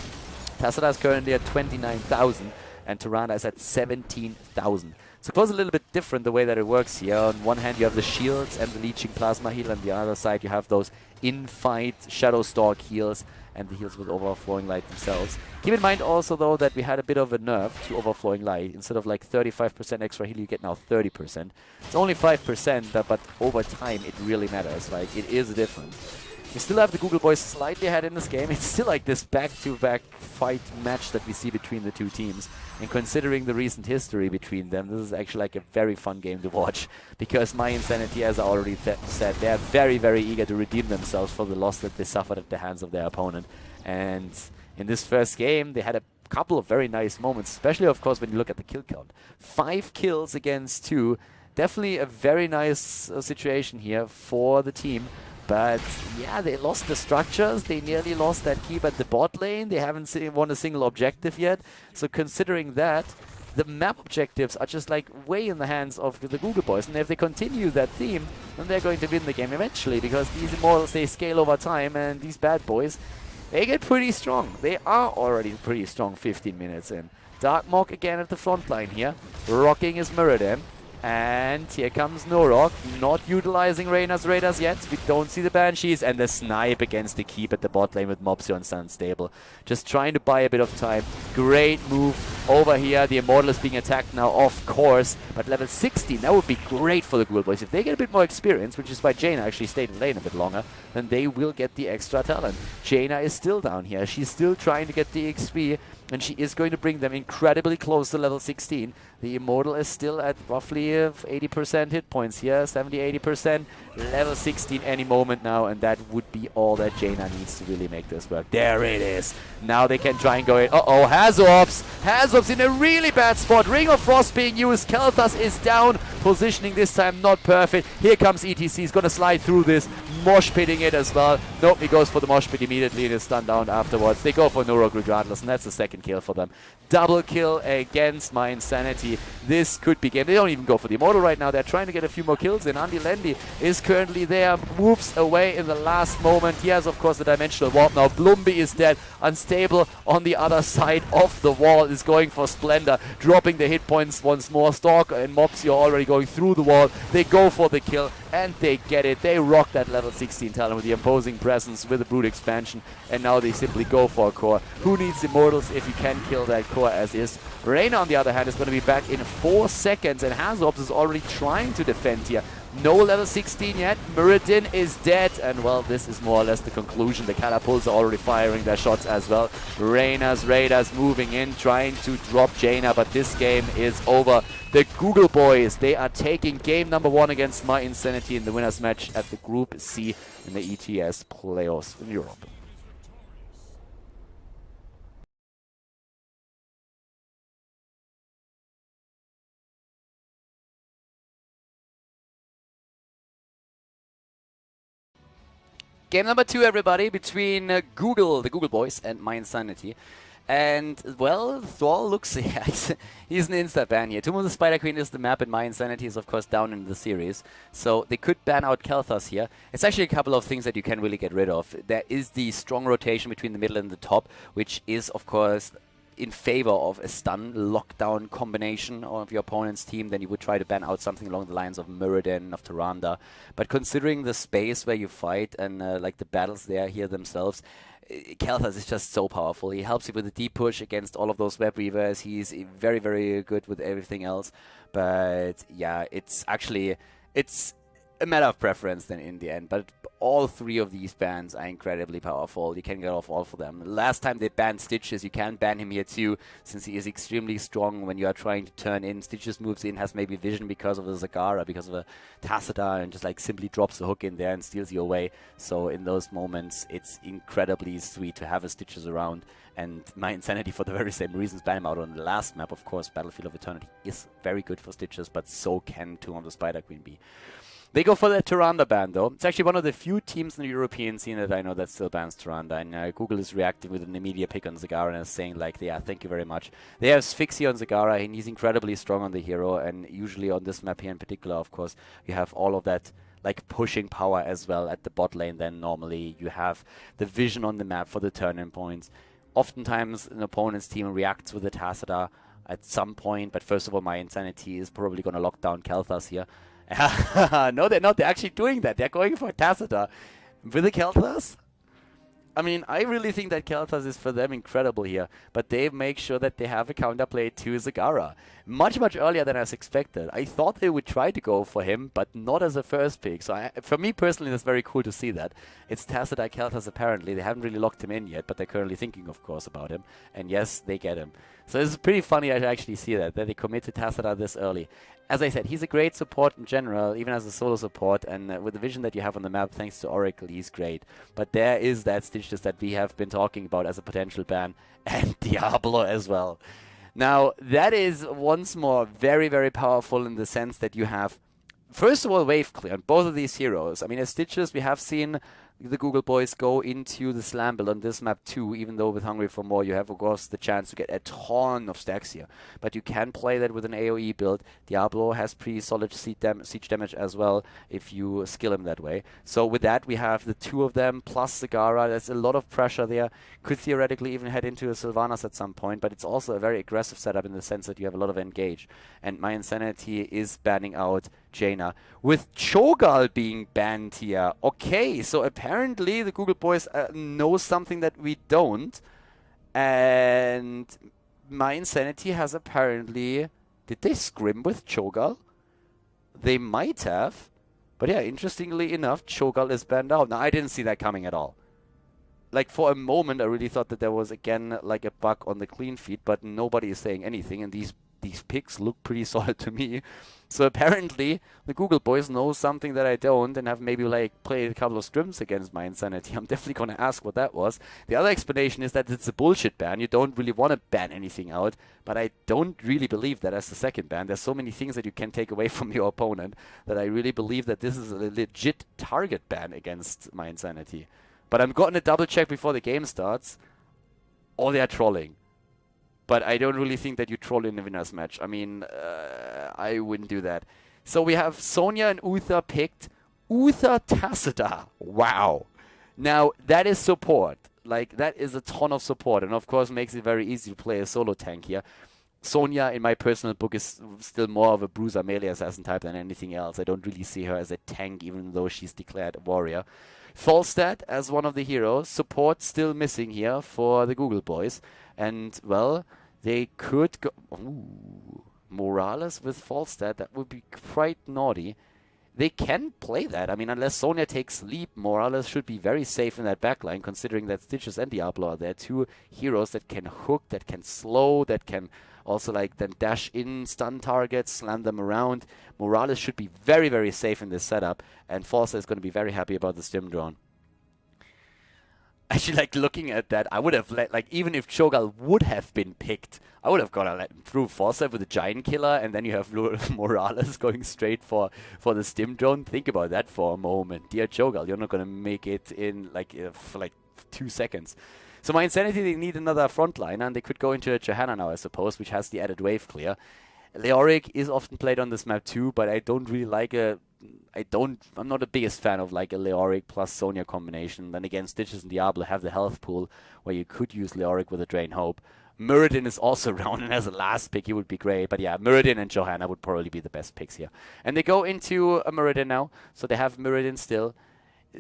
Tassadar is currently at 29,000 and Tyrande is at 17,000. So it was a little bit different the way that it works here. On one hand you have the shields and the leeching plasma heal, and the other side you have those in-fight Shadowstalk heals and the heals with Overflowing Light themselves. Keep in mind also though that we had a bit of a nerf to Overflowing Light. Instead of like 35% extra heal, you get now 30%. It's only 5%, but over time it really matters. Like, it is a difference. We still have the Google boys slightly ahead in this game. It's still like this back-to-back fight match that we see between the two teams. And considering the recent history between them, this is actually like a very fun game to watch. Because mYinsanity, as I already said, they are very, very eager to redeem themselves for the loss that they suffered at the hands of their opponent. And in this first game, they had a couple of very nice moments, especially, of course, when you look at the kill count. 5 kills against 2. Definitely a very nice situation here for the team. But yeah, they lost the structures. They nearly lost that keep at the bot lane. They haven't won a single objective yet. So considering that, the map objectives are just like way in the hands of the Google boys. And if they continue that theme, then they're going to win the game eventually. Because these Immortals, they scale over time. And these bad boys, they get pretty strong. They are already pretty strong 15 minutes in. Darkmok again at the front line here. Rocking his Mirrodin. And here comes Norok, not utilizing Reyna's Raiders yet. We don't see the Banshees, and the snipe against the keep at the bot lane with Mopsio and Unstable. Just trying to buy a bit of time. Great move over here. The Immortal is being attacked now, of course. But level 16, that would be great for the Ghoul Boys. If they get a bit more experience, which is why Jaina actually stayed in lane a bit longer, then they will get the extra talent. Jaina is still down here. She's still trying to get the XP. And she is going to bring them incredibly close to level 16. The Immortal is still at roughly 80% hit points here, 70-80%. Level 16 any moment now, and that would be all that Jaina needs to really make this work. There it is. Now they can try and go in. Uh-oh, Hazorps! Hazorps in a really bad spot. Ring of Frost being used. Kalthas is down. Positioning this time not perfect. Here comes ETC. He's going to slide through this. Mosh pitting it as well. Nope, he goes for the mosh pit immediately and is stunned down afterwards. They go for Nurok regardless, and that's the second kill for them. Double kill against mYinsanity. This could be game. They don't even go for the Immortal right now. They're trying to get a few more kills in. Andy Lendy is currently there. Moves away in the last moment. He has, of course, the Dimensional Warp now. Blumby is dead. Unstable on the other side of the wall is going for Splendor. Dropping the hit points once more. Stalker and Mopsy are already going through the wall. They go for the kill and they get it. They rock that level 16 talent with the imposing presence with the Brute expansion, and now they simply go for a core. Who needs Immortals if you can kill that core as is? Reyna, on the other hand, is going to be back in 4 seconds, and Hazobs is already trying to defend here. No level 16 yet. Muradin is dead, and well, this is more or less the conclusion. The Catapults are already firing their shots as well. Reyna's Raiders moving in, trying to drop Jaina, but this game is over. The Google Boys, they are taking game number 1 against mYinsanity in the winners match at the Group C in the ETS playoffs in Europe. Game number 2, everybody, between the Google Boys and mYinsanity. And, well, Thrall looks, yeah, he's an insta-ban here. Tomb of the Spider Queen is the map, and mYinsanity is, of course, down in the series. So they could ban out Kel'Thas here. It's actually a couple of things that you can really get rid of. There is the strong rotation between the middle and the top, which is, of course, in favor of a stun lockdown combination of your opponent's team. Then you would try to ban out something along the lines of Muradin, of Tyrande. But considering the space where you fight and like the battles there here themselves, Kel'Thas is just so powerful. He helps you with the deep push against all of those web weavers. He's very, very good with everything else. But yeah, it's a matter of preference then in the end. But all 3 of these bans are incredibly powerful. You can get off all for them. Last time they banned Stitches, you can ban him here too, since he is extremely strong when you are trying to turn in. Stitches moves in, has maybe vision because of a Zagara, because of a Tacita, and just like simply drops the hook in there and steals you away. So in those moments, it's incredibly sweet to have a Stitches around. And mYinsanity, for the very same reasons, ban him out on the last map. Of course, Battlefield of Eternity is very good for Stitches, but so can Tomb of the Spider Queen be. They go for the Tyrande ban, though. It's actually one of the few teams in the European scene that I know that still bans Tyrande. And Google is reacting with an immediate pick on Zagara and saying, like, yeah, thank you very much. They have Sphyxia on Zagara, and he's incredibly strong on the hero. And usually on this map here in particular, of course, you have all of that, like, pushing power as well at the bot lane. Then normally you have the vision on the map for the turn-in points. Oftentimes an opponent's team reacts with a Tacita at some point, but first of all, mYinsanity is probably going to lock down Kel'Thas here. No, they're not. They're actually doing that. They're going for Tacita. With the Kel'Thas? I mean, I really think that Kel'Thas is for them incredible here. But they make sure that they have a counterplay to Zagara. Much, much earlier than I was expected. I thought they would try to go for him, but not as a first pick. So for me personally, that's very cool to see that. It's Tacita Kel'Thas apparently. They haven't really locked him in yet, but they're currently thinking, of course, about him. And yes, they get him. So it's pretty funny to actually see that they commit to Tacita this early. As I said, he's a great support in general, even as a solo support, and with the vision that you have on the map, thanks to Oracle, he's great. But there is that Stitches that we have been talking about as a potential ban, and Diablo as well. Now, that is once more very, very powerful in the sense that you have, first of all, wave clear on both of these heroes. I mean, as Stitches, we have seen the Google Boys go into the slam build on this map too, even though with Hungry for More you have, of course, the chance to get a ton of stacks here. But you can play that with an AoE build. Diablo has pretty solid siege damage as well if you skill him that way. So with that, we have the 2 of them plus Zagara. There's a lot of pressure there. Could theoretically even head into a Sylvanas at some point, but it's also a very aggressive setup in the sense that you have a lot of engage. And mYinsanity is banning out Jaina. With Cho'Gall being banned here, okay, so apparently the Google Boys know something that we don't, and mYinsanity has apparently... Did they scrim with Cho'Gall? They might have, but yeah, interestingly enough, Cho'Gall is banned out. Now, I didn't see that coming at all. Like, for a moment, I really thought that there was, again, like a bug on the clean feed, but nobody is saying anything, and these these picks look pretty solid to me. So apparently, the Google boys know something that I don't and have maybe like played a couple of scrims against mYinsanity. I'm definitely going to ask what that was. The other explanation is that it's a bullshit ban. You don't really want to ban anything out, but I don't really believe that as the second ban. There's so many things that you can take away from your opponent that I really believe that this is a legit target ban against mYinsanity. But I'm going to double check before the game starts, or they are trolling. But I don't really think that you troll in the winner's match. I mean, I wouldn't do that. So we have Sonya and Uther picked. Uther Tacita. Wow. Now, that is support. Like, that is a ton of support. And, of course, makes it very easy to play a solo tank here. Sonya, in my personal book, is still more of a bruiser melee assassin type than anything else. I don't really see her as a tank, even though she's declared a warrior. Falstad as one of the heroes. Support still missing here for the Google boys. And, well, they could go... Ooh, Morales with Falstad, that would be quite naughty. They can play that. I mean, unless Sonya takes leap, Morales should be very safe in that backline, considering that Stitches and Diablo are there. Two heroes that can hook, that can slow, that can also like then dash in, stun targets, slam them around. Morales should be very, very safe in this setup, and Falstad is going to be very happy about the stim drone. Actually, like, looking at that, I would have let, like, even if Cho'Gall would have been picked, I would have got to let him through Falstad with a Giant Killer, and then you have Morales going straight for the stim drone. Think about that for a moment. Dear Cho'Gall, you're not going to make it in, like, for, like, 2 seconds. So mYinsanity, they need another frontliner, and they could go into a Johanna now, I suppose, which has the added wave clear. Leoric is often played on this map too, but I don't really like I'm not the biggest fan of like a Leoric plus Sonya combination. Then again, Stitches and Diablo have the health pool where you could use Leoric with a Drain Hope. Muradin is also around, and as a last pick, he would be great. But yeah, Muradin and Johanna would probably be the best picks here. And they go into a Muradin now, so they have Muradin still.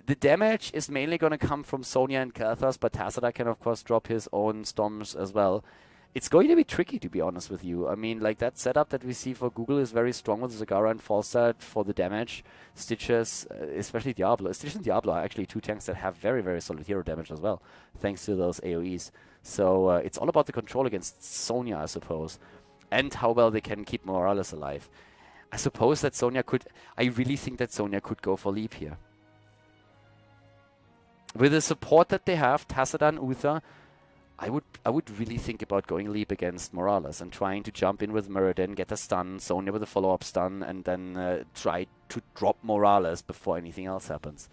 The damage is mainly going to come from Sonya and Kathas, but Tacita can, of course, drop his own Storms as well. It's going to be tricky, to be honest with you. I mean, like, that setup that we see for Google is very strong with Zagara and Falstad for the damage. Stitches, especially Diablo. Stitches and Diablo are actually two tanks that have very, very solid hero damage as well, thanks to those AoEs. So it's all about the control against Sonya, I suppose, and how well they can keep Morales alive. I suppose that Sonya could... I really think that Sonya could go for leap here. With the support that they have, Tacita and Uther, I would really think about going leap against Morales and trying to jump in with Muradin, get a stun, Sonya with a follow-up stun, and then try to drop Morales before anything else happens.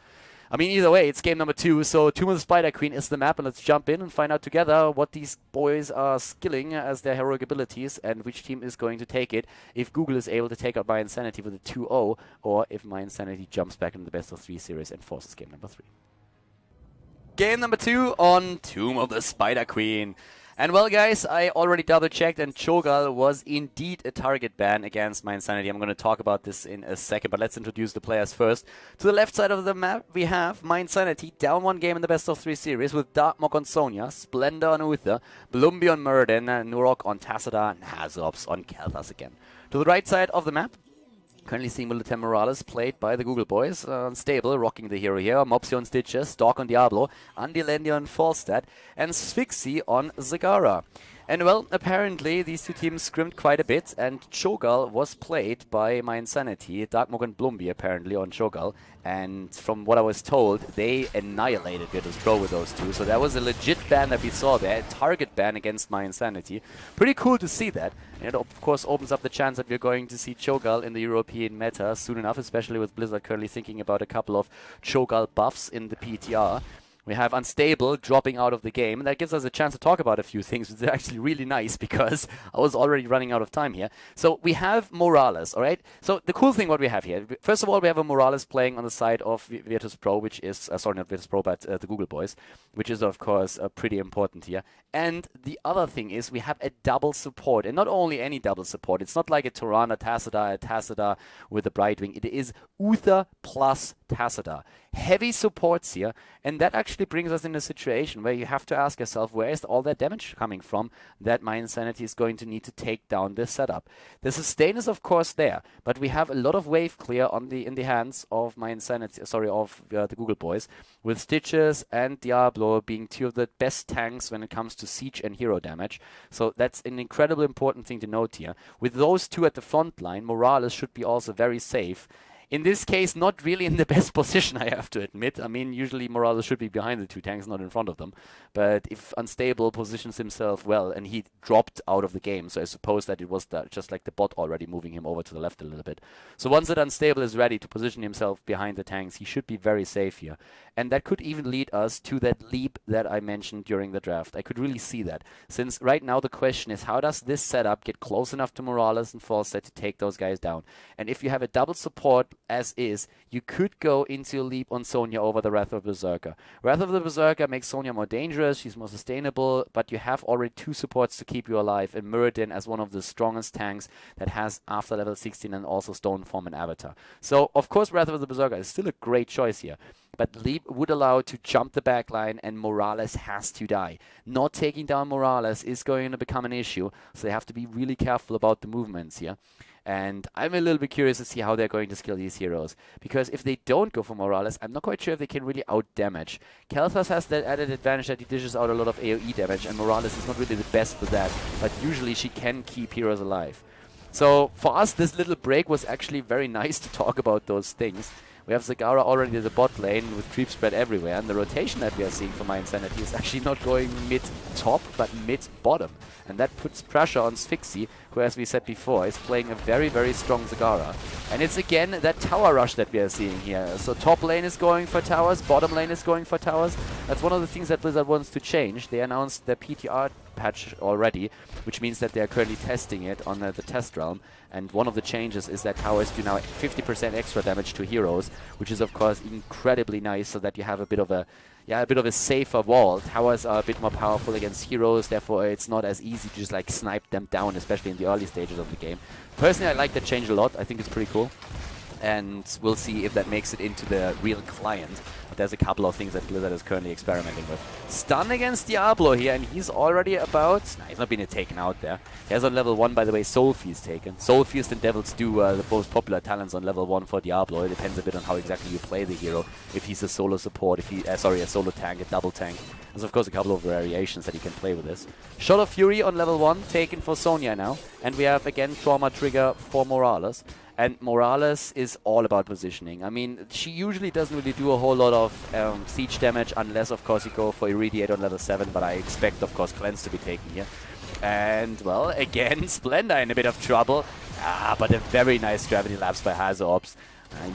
I mean, either way, it's game number 2, so Tomb of the Spider Queen is the map, and let's jump in and find out together what these boys are skilling as their heroic abilities and which team is going to take it, if Google is able to take out mYinsanity with a 2-0, or if mYinsanity jumps back in the best of 3 series and forces game number 3. Game number 2 on Tomb of the Spider Queen. And well, guys, I already double-checked, and Cho'Gall was indeed a target ban against mYinsanity. I'm going to talk about this in a second, but let's introduce the players first. To the left side of the map, we have mYinsanity, down 1 game in the best of 3 series with Darkmok on Sonya, Splendor on Uther, Blumbi on Muradin, Nurok on Tacita, and Hazops on Kathas again. To the right side of the map, currently seeing Militem Morales played by the Google boys. Unstable, rocking the hero here. Mopsy on Stitches, Stalk on Diablo, Andilendi on Falstad, and Sphyxy on Zagara. And well, apparently these two teams scrimmed quite a bit, and Cho'Gall was played by mYinsanity, Darkmok and Blumbi apparently on Cho'Gall, and from what I was told, they annihilated Virtus Pro with those two, so that was a legit ban that we saw there, a target ban against mYinsanity. Pretty cool to see that, and it of course opens up the chance that we're going to see Cho'Gall in the European meta soon enough, especially with Blizzard currently thinking about a couple of Cho'Gall buffs in the PTR. We have Unstable dropping out of the game, and that gives us a chance to talk about a few things, which is actually really nice because I was already running out of time here. So we have Morales, all right? So the cool thing what we have here, first of all, we have a Morales playing on the side of Virtus Pro, which is, sorry, not Virtus Pro, but the Google boys, which is, of course, pretty important here. And the other thing is we have a double support, and not only any double support. It's not like a Tirana Tacita, a Tacita with a Brightwing. It is Uther plus Tacita. heavy supports here, and that actually brings us in a situation where you have to ask yourself, where is all that damage coming from that mYinsanity is going to need to take down this setup? The sustain is of course there, but we have a lot of wave clear on in the hands of mYinsanity, sorry, of the Google boys, with Stitches and Diablo being two of the best tanks when it comes to siege and hero damage. So that's an incredibly important thing to note here. With those two at the front line, Morales should be also very safe. In this case, not really in the best position, I have to admit. I mean, usually Morales should be behind the two tanks, not in front of them. But if Unstable positions himself well, and he dropped out of the game, so I suppose that it was just like the bot already moving him over to the left a little bit. So once that Unstable is ready to position himself behind the tanks, he should be very safe here. And that could even lead us to that leap that I mentioned during the draft. I could really see that. Since right now the question is, how does this setup get close enough to Morales and Falset to take those guys down? And if you have a double support as is, you could go into a leap on Sonya over the Wrath of the Berserker. Wrath of the Berserker makes Sonya more dangerous, she's more sustainable, but you have already two supports to keep you alive, and Muradin as one of the strongest tanks that has after level 16 and also Stone Form and Avatar. So, of course, Wrath of the Berserker is still a great choice here. But Leap would allow to jump the backline, and Morales has to die. Not taking down Morales is going to become an issue, so they have to be really careful about the movements here. And I'm a little bit curious to see how they're going to skill these heroes. Because if they don't go for Morales, I'm not quite sure if they can really out-damage. Kel'Thas has that added advantage that he dishes out a lot of AoE damage, and Morales is not really the best with that. But usually she can keep heroes alive. So for us, this little break was actually very nice to talk about those things. We have Zagara already in the bot lane with creep spread everywhere, and the rotation that we are seeing for mYinsanity is actually not going mid-top, but mid-bottom. And that puts pressure on Sphyxy, who, as we said before, is playing a very, very strong Zagara. And it's again that tower rush that we are seeing here. So top lane is going for towers, bottom lane is going for towers. That's one of the things that Blizzard wants to change. They announced their PTR patch already, which means that they are currently testing it on the test realm. And one of the changes is that towers do now 50% extra damage to heroes, which is of course incredibly nice, so that you have a bit of a safer wall. Towers are a bit more powerful against heroes, therefore it's not as easy to just like snipe them down, especially in the early stages of the game. Personally, I like that change a lot. I think it's pretty cool. And we'll see if that makes it into the real client. But there's a couple of things that Blizzard is currently experimenting with. Stun against Diablo here, and he's already about... Nah, he's not been taken out there. He has on level 1, by the way, Soul Feast taken. Soul Feast and Devil's Due are the most popular talents on level 1 for Diablo. It depends a bit on how exactly you play the hero. If he's a solo support, if he... a solo tank, a double tank. There's of course a couple of variations that he can play with this. Shot of Fury on level 1 taken for Sonya now. And we have again Trauma Trigger for Morales. And Morales is all about positioning. I mean, she usually doesn't really do a whole lot of siege damage unless, of course, you go for Irradiate on level 7, but I expect, of course, Cleanse to be taken here. And, well, again, Splendor in a bit of trouble. But a very nice Gravity Lapse by Hazorps.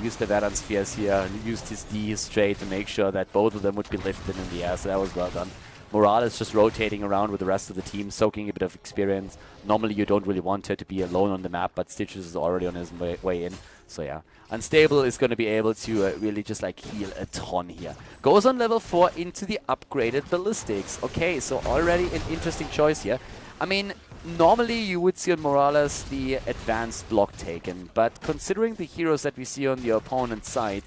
Used the Veteran Spheres here, used his D straight to make sure that both of them would be lifted in the air, so that was well done. Morales just rotating around with the rest of the team, soaking a bit of experience. Normally you don't really want her to be alone on the map, but Stitches is already on his way in. So yeah, Unstable is going to be able to really just like heal a ton here. Goes on level 4 into the upgraded Ballistics. Okay, so already an interesting choice here. I mean, normally you would see on Morales the advanced block taken, but considering the heroes that we see on the opponent's side,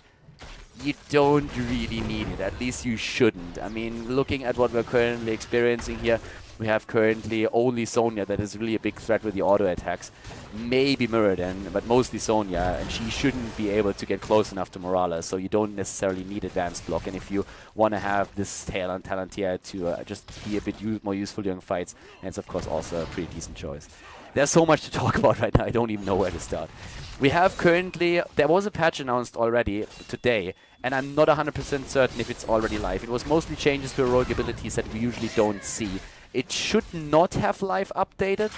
you don't really need it. At least you shouldn't. I mean, looking at what we're currently experiencing here, we have currently only Sonya that is really a big threat with the auto attacks. Maybe Muradin, but mostly Sonya, and she shouldn't be able to get close enough to Morales, so you don't necessarily need advanced block. And if you want to have this tail on talent here to just be a bit more useful during fights, it's of course also a pretty decent choice. There's so much to talk about right now, I don't even know where to start. We have currently, there was a patch announced already today, and I'm not 100% certain if it's already live. It was mostly changes to heroic abilities that we usually don't see. It should not have live updated.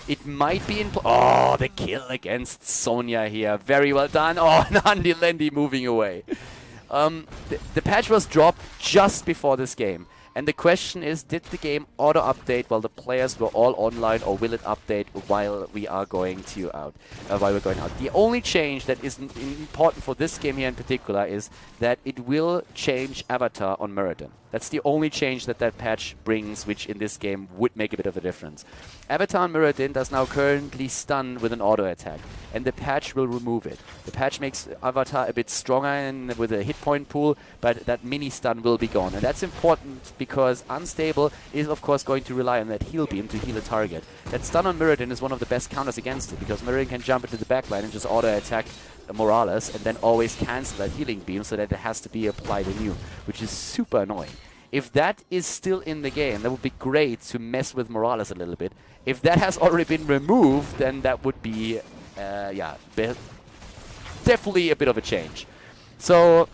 It might be in... Oh, the kill against Sonya here. Very well done. Oh, Nandi Lendi moving away. The patch was dropped just before this game. And the question is, did the game auto-update while the players were all online, or will it update while we are going out? The only change that is important for this game here in particular is that it will change Avatar on Muradin. That's the only change that that patch brings, which in this game would make a bit of a difference. Avatar Mirrodin does now currently stun with an auto attack, and the patch will remove it. The patch makes Avatar a bit stronger and with a hit point pool, but that mini stun will be gone. And that's important because Unstable is of course going to rely on that heal beam to heal a target. That stun on Mirrodin is one of the best counters against it, because Mirrodin can jump into the backline and just auto attack Morales and then always cancel that healing beam so that it has to be applied anew, which is super annoying. If that is still in the game, that would be great to mess with Morales a little bit. If that has already been removed, then that would be, yeah, definitely a bit of a change. So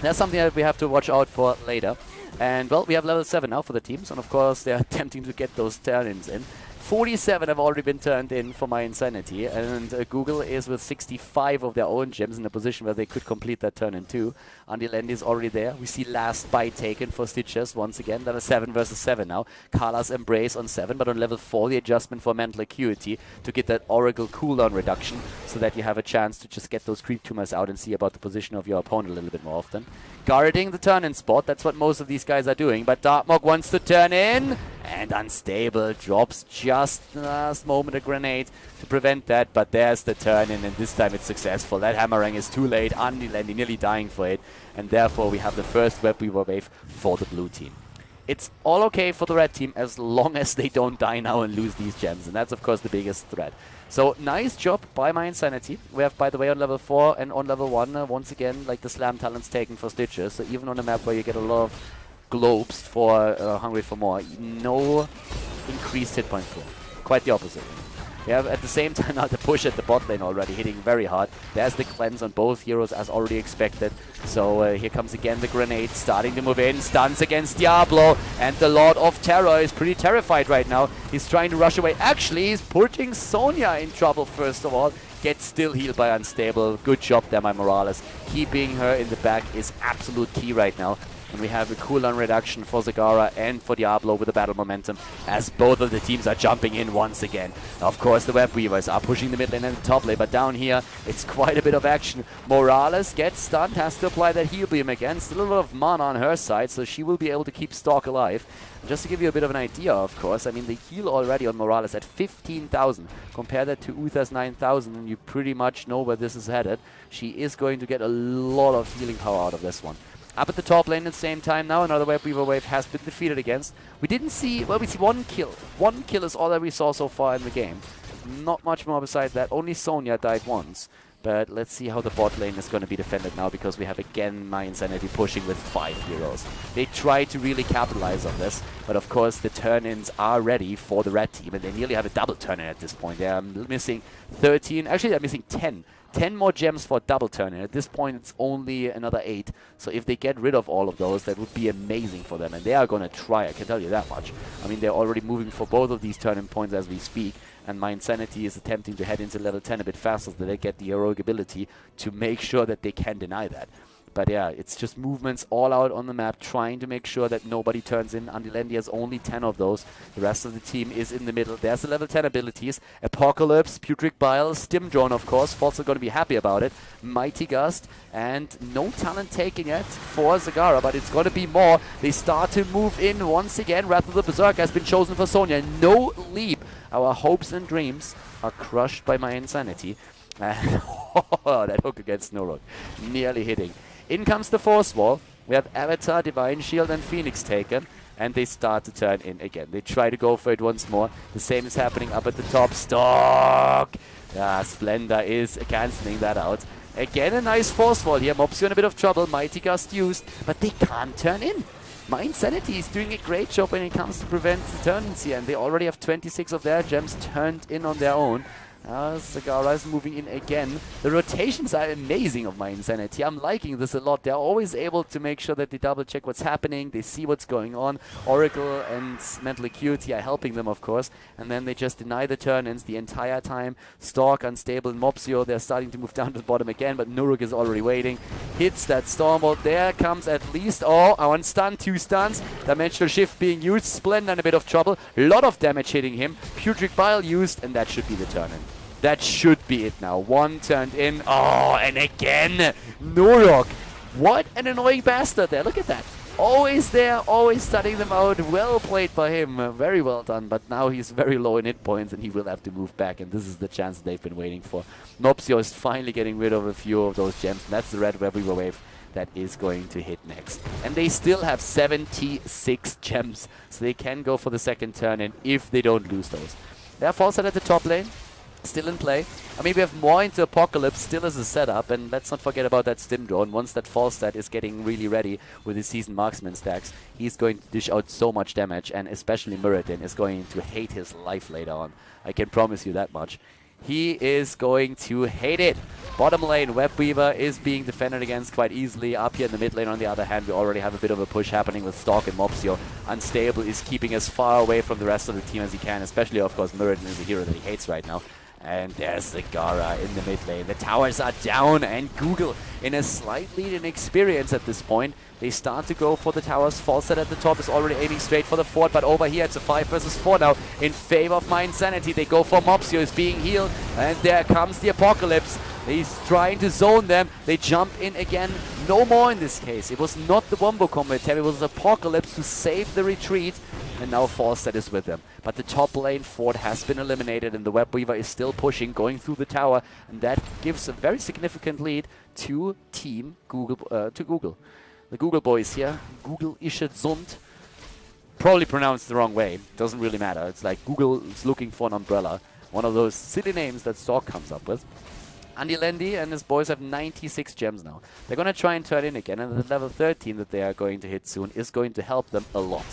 that's something that we have to watch out for later. And, well, we have level 7 now for the teams, and of course they're attempting to get those turn-ins in. 47 have already been turned in for mYinsanity, and Google is with 65 of their own gems in a position where they could complete that turn in 2. Andilendi is already there. We see last bite taken for Stitches once again. Level 7 versus 7 now. Kala's Embrace on 7, but on level 4 the adjustment for Mental Acuity to get that Oracle cooldown reduction so that you have a chance to just get those creep tumors out and see about the position of your opponent a little bit more often. Guarding the turn-in spot, that's what most of these guys are doing, but Darkmog wants to turn in, and Unstable drops just the last moment a grenade to prevent that, but there's the turn-in, and this time it's successful. That Hammerang is too late, Andilendi nearly dying for it, and therefore we have the first Web Weaver wave for the blue team. It's all okay for the red team as long as they don't die now and lose these gems, and that's of course the biggest threat. So nice job by mYinsanity. We have, by the way, on level 4 and on level 1, once again, like the slam talents taken for Stitches. So even on a map where you get a lot of globes for Hungry for More, no increased hit point pool. Quite the opposite. We have at the same time now the push at the bot lane already, hitting very hard. There's the cleanse on both heroes as already expected. So here comes again the grenade, starting to move in, stuns against Diablo, and the Lord of Terror is pretty terrified right now. He's trying to rush away. Actually, he's putting Sonya in trouble first of all. Gets still healed by Unstable. Good job there by Morales. Keeping her in the back is absolute key right now. And we have a cooldown reduction for Zagara and for Diablo with the battle momentum as both of the teams are jumping in once again. Of course, the Web Weavers are pushing the mid lane and the top lane, but down here, it's quite a bit of action. Morales gets stunned, has to apply that heal beam again. Still a little of mana on her side, so she will be able to keep Stalk alive. Just to give you a bit of an idea, of course, I mean, the heal already on Morales at 15,000. Compare that to Uther's 9,000, and you pretty much know where this is headed. She is going to get a lot of healing power out of this one. Up at the top lane at the same time now, another Web Weaver wave has been defeated against. We didn't see, well, we see one kill. One kill is all that we saw so far in the game. Not much more besides that. Only Sonya died once. But let's see how the bot lane is going to be defended now, because we have again mYinsanity pushing with 5 heroes. They try to really capitalize on this, but of course the turn-ins are ready for the red team, and they nearly have a double turn-in at this point. They're missing 13, actually they're missing 10. 10 more gems for double turn-in. At this point, it's only another 8. So if they get rid of all of those, that would be amazing for them. And they are going to try, I can tell you that much. I mean, they're already moving for both of these turn-in points as we speak. And mYinsanity is attempting to head into level 10 a bit faster so that they get the heroic ability to make sure that they can deny that. But yeah, it's just movements all out on the map, trying to make sure that nobody turns in. Andilendi has only 10 of those. The rest of the team is in the middle. There's the level 10 abilities. Apocalypse, Putrid Bile, Stim Drone, of course. False are going to be happy about it. Mighty Gust, and no talent taken yet for Zagara, but it's going to be more. They start to move in once again. Wrath of the Berserker has been chosen for Sonya. No leap. Our hopes and dreams are crushed by mYinsanity. That hook against Snowrock. Nearly hitting. In comes the Force Wall. We have Avatar, Divine Shield, and Phoenix taken. And they start to turn in again. They try to go for it once more. The same is happening up at the top. Stalk! Splendor is cancelling that out. Again, a nice Force Wall here. Mobs in a bit of trouble. Mighty Gust used. But they can't turn in. mYinsanity is doing a great job when it comes to prevent the turn-ins here. And they already have 26 of their gems turned in on their own. Zagara is moving in again. The rotations are amazing of mYinsanity. I'm liking this a lot. They're always able to make sure that they double check what's happening. They see what's going on. Oracle and Mental Acuity are helping them, of course. And then they just deny the turn-ins the entire time. Stalk, Unstable, and Mopsio, they're starting to move down to the bottom again, but Nuruk is already waiting. Hits that Stormbolt. There comes at least, one stun, 2 stuns. Dimensional Shift being used. Splendor in a bit of trouble. A lot of damage hitting him. Putrid Bile used, and that should be the turn-in. That should be it now. One turned in. Oh, and again, Nurok. What an annoying bastard there. Look at that. Always there, always studying them out. Well played by him. Very well done. But now he's very low in hit points and he will have to move back. And this is the chance they've been waiting for. mopsio is finally getting rid of a few of those gems. And that's the red Web Weaver wave that is going to hit next. And they still have 76 gems. So they can go for the second turn in if they don't lose those. They have Falstad at the top lane. Still in play. I mean, we have more into Apocalypse still as a setup, and let's not forget about that Stim Drone. Once that Falstad is getting really ready with his Seasoned Marksman stacks, he's going to dish out so much damage, and especially Muradin is going to hate his life later on. I can promise you that much. He is going to hate it. Bottom lane, Web Weaver is being defended against quite easily. Up here in the mid lane, on the other hand, we already have a bit of a push happening with Stalk and mopsio. Unstable is keeping as far away from the rest of the team as he can, especially, of course, Muradin is a hero that he hates right now. And there's the Gara in the mid lane. The towers are down, and Google in a slight lead in experience at this point. They start to go for the towers. Falstad at the top is already aiming straight for the fort, but over here it's a 5 versus 4 now in favor of mYinsanity. They go for mopsio, is being healed, and there comes the Apocalypse. He's trying to zone them. They jump in again. No more in this case. It was not the Wombo combo attempt. It was Apocalypse to save the retreat. And now Falstad is with them. But the top lane fort has been eliminated, and the Web Weaver is still pushing, going through the tower. And that gives a very significant lead to Team Google. The Google boys here. GoogleIshetZont. Probably pronounced the wrong way. Doesn't really matter. It's like Google is looking for an umbrella. One of those silly names that Stork comes up with. Andy Lendy and his boys have 96 gems now. They're going to try and turn in again, and the level 13 that they are going to hit soon is going to help them a lot.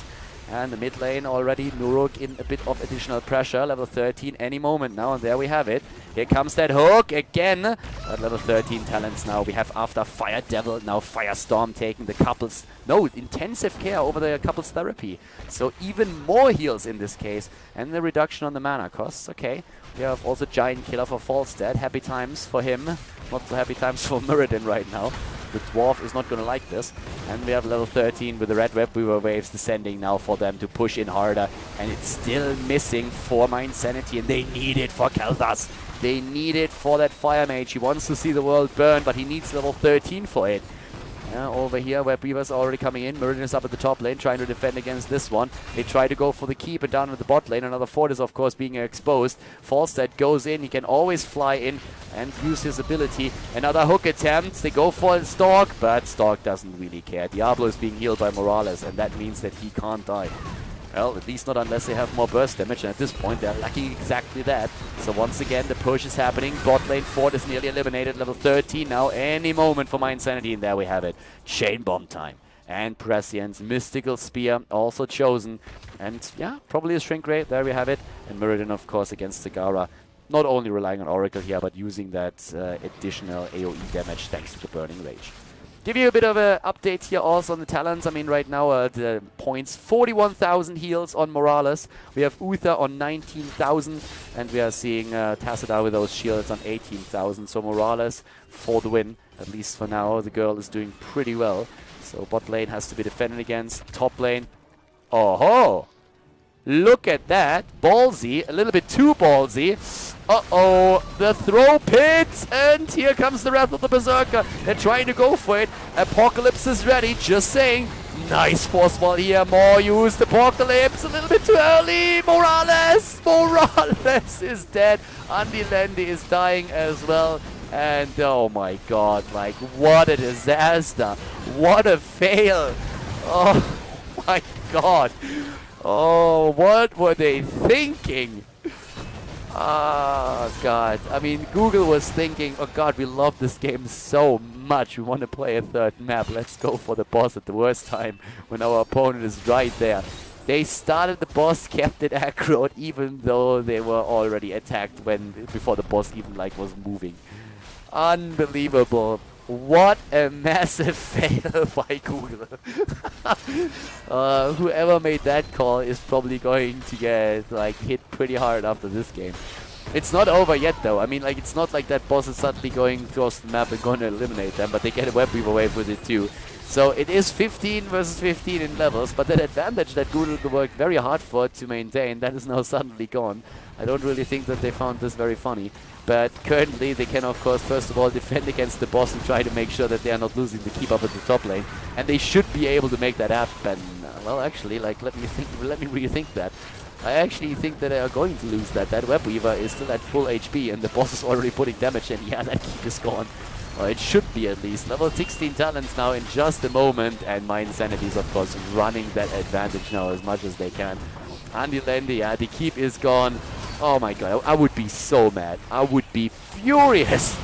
And the mid lane already, Nuruk in a bit of additional pressure. Level 13 any moment now, and there we have it. Here comes that hook again. At level 13 talents now. We have after Fire Devil, now Firestorm taking the couples. No, intensive care over the couples therapy. So even more heals in this case. And the reduction on the mana costs. Okay. We have also Giant Killer for Falstad. Happy times for him. Not so happy times for Muradin right now. The Dwarf is not going to like this. And we have level 13 with the red Web Weaver waves descending now for them to push in harder. And it's still missing for mYinsanity, and they need it for Khaldor. They need it for that Fire Mage. He wants to see the world burn, but he needs level 13 for it. Over here, Web Weaver's already coming in. Muradin is up at the top lane, trying to defend against this one. They try to go for the keep, and down at the bot lane, another fort is, of course, being exposed. Falstad goes in. He can always fly in and use his ability. Another hook attempt. They go for Stalk, but Stalk doesn't really care. Diablo is being healed by Morales, and that means that he can't die. Well, at least not unless they have more burst damage, and at this point they're lacking exactly that. So once again, the push is happening. Bot lane fort is nearly eliminated. Level 13 now. Any moment for mYinsanity, and there we have it. Chain bomb time. And Prescience, Mystical Spear also chosen. And yeah, probably a shrink rate. There we have it. And Muradin, of course, against Sagara. Not only relying on Oracle here, but using that additional AoE damage thanks to the Burning Rage. Give you a bit of an update here also on the talents. I mean, right now the points, 41,000 heals on Morales. We have Uther on 19,000, and we are seeing Tassadar with those shields on 18,000. So Morales for the win, at least for now. The girl is doing pretty well. So bot lane has to be defended against. Top lane, oh-ho! Look at that. Ballsy, a little bit too ballsy. Uh-oh, the throw pit, and here comes the Wrath of the Berserker. They're trying to go for it. Apocalypse is ready, just saying. Nice force wall here, more used. Apocalypse, a little bit too early. Morales is dead. Andy Lendy is dying as well. And oh my god, like what a disaster. What a fail. Oh my god. Oh, what were they thinking? Oh, God. I mean, Google was thinking, oh, God, we love this game so much. We want to play a third map. Let's go for the boss at the worst time when our opponent is right there. They started the boss, kept it aggroed, even though they were already attacked before the boss even, like, was moving. Unbelievable. What a massive fail by Google. Whoever made that call is probably going to get like hit pretty hard after this game. It's not over yet though. I mean, like, it's not like that boss is suddenly going across the map and going to eliminate them, but they get a Web Weaver wave with it too. So it is 15 versus 15 in levels, but that advantage that Google worked very hard for to maintain, that is now suddenly gone. I don't really think that they found this very funny. But currently they can, of course, first of all defend against the boss and try to make sure that they are not losing to keep up at the top lane. And they should be able to make that happen. Well, actually, like, let me rethink that. I actually think that they are going to lose that. That Web Weaver is still at full HP and the boss is already putting damage in. Yeah, that keep is gone. Or it should be at least. Level 16 talents now in just a moment. And mYinsanity is, of course, running that advantage now as much as they can. Andy Landy, yeah, the keep is gone. Oh my god, I would be so mad. I would be furious.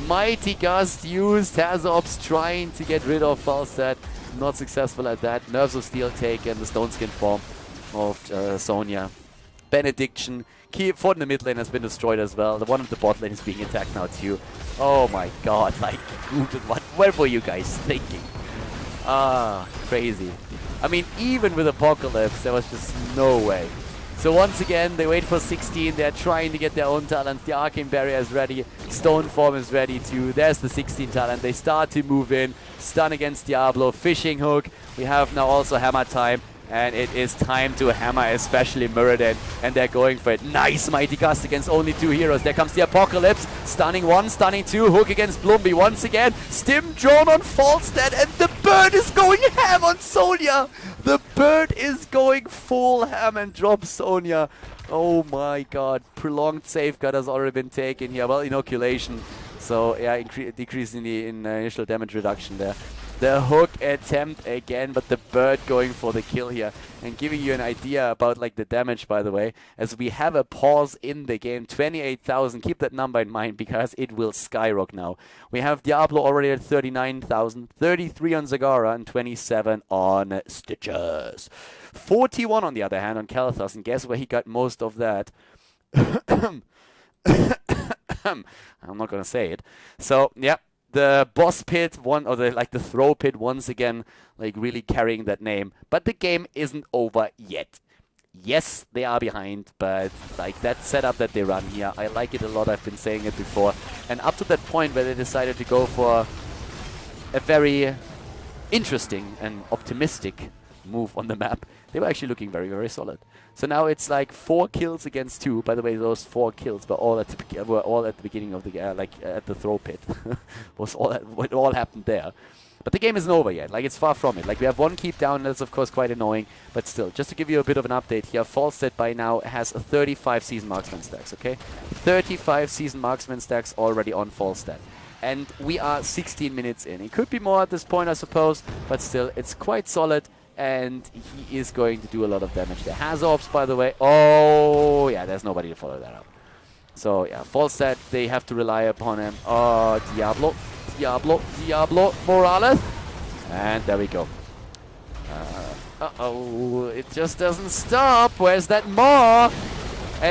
Mighty Gust used, Hazorps trying to get rid of Falstad. Not successful at that. Nerves of Steel taken, the Stone Skin form of Sonya. Benediction. Keep Fort in the mid lane has been destroyed as well. The one of the bot lane is being attacked now too. Oh my god, like, Google, what were you guys thinking? Ah, crazy. I mean, even with Apocalypse, there was just no way. So once again, they wait for 16. They're trying to get their own talents. The Arcane Barrier is ready. Stone Form is ready too. There's the 16 talent. They start to move in. Stun against Diablo. Fishing Hook. We have now also Hammer time. And it is time to hammer, especially Muradin. And they're going for it. Nice Mighty Gust against only 2 heroes. There comes the Apocalypse. Stunning 1, stunning 2. Hook against Blumby once again. Stim drone on Falstad. And the bird is going ham on Sonya. The bird is going full ham and drops Sonya. Oh my god. Prolonged safeguard has already been taken here. Well, inoculation. So, yeah, decreasing the initial damage reduction there. The hook attempt again, but the bird going for the kill here. And giving you an idea about like the damage, by the way, as we have a pause in the game, 28,000. Keep that number in mind because it will skyrocket now. We have Diablo already at 39,000, 33 on Zagara, and 27 on Stitches. 41 on the other hand on Kalthus, and guess where he got most of that? I'm not gonna say it. So, yeah. The boss pit, the throw pit once again, like really carrying that name. But the game isn't over yet. Yes, they are behind, but like that setup that they run here, I like it a lot. I've been saying it before. And up to that point where they decided to go for a very interesting and optimistic move on the map, they were actually looking very, very solid. So now it's like 4 kills against 2. By the way, those 4 kills were all at the beginning of the at the throw pit. What all happened there. But the game isn't over yet. Like, it's far from it. Like, we have 1 keep down. That's of course quite annoying. But still, just to give you a bit of an update here, Falstad by now has 35 season marksman stacks. Okay, 35 season marksman stacks already on Falstad. And we are 16 minutes in. It could be more at this point, I suppose. But still, it's quite solid. And he is going to do a lot of damage there. Hazorps, by the way. Oh, yeah, there's nobody to follow that up. So, yeah, Falstad, they have to rely upon him. Oh, Diablo, Morales. And there we go. Uh-oh, it just doesn't stop. Where's that more?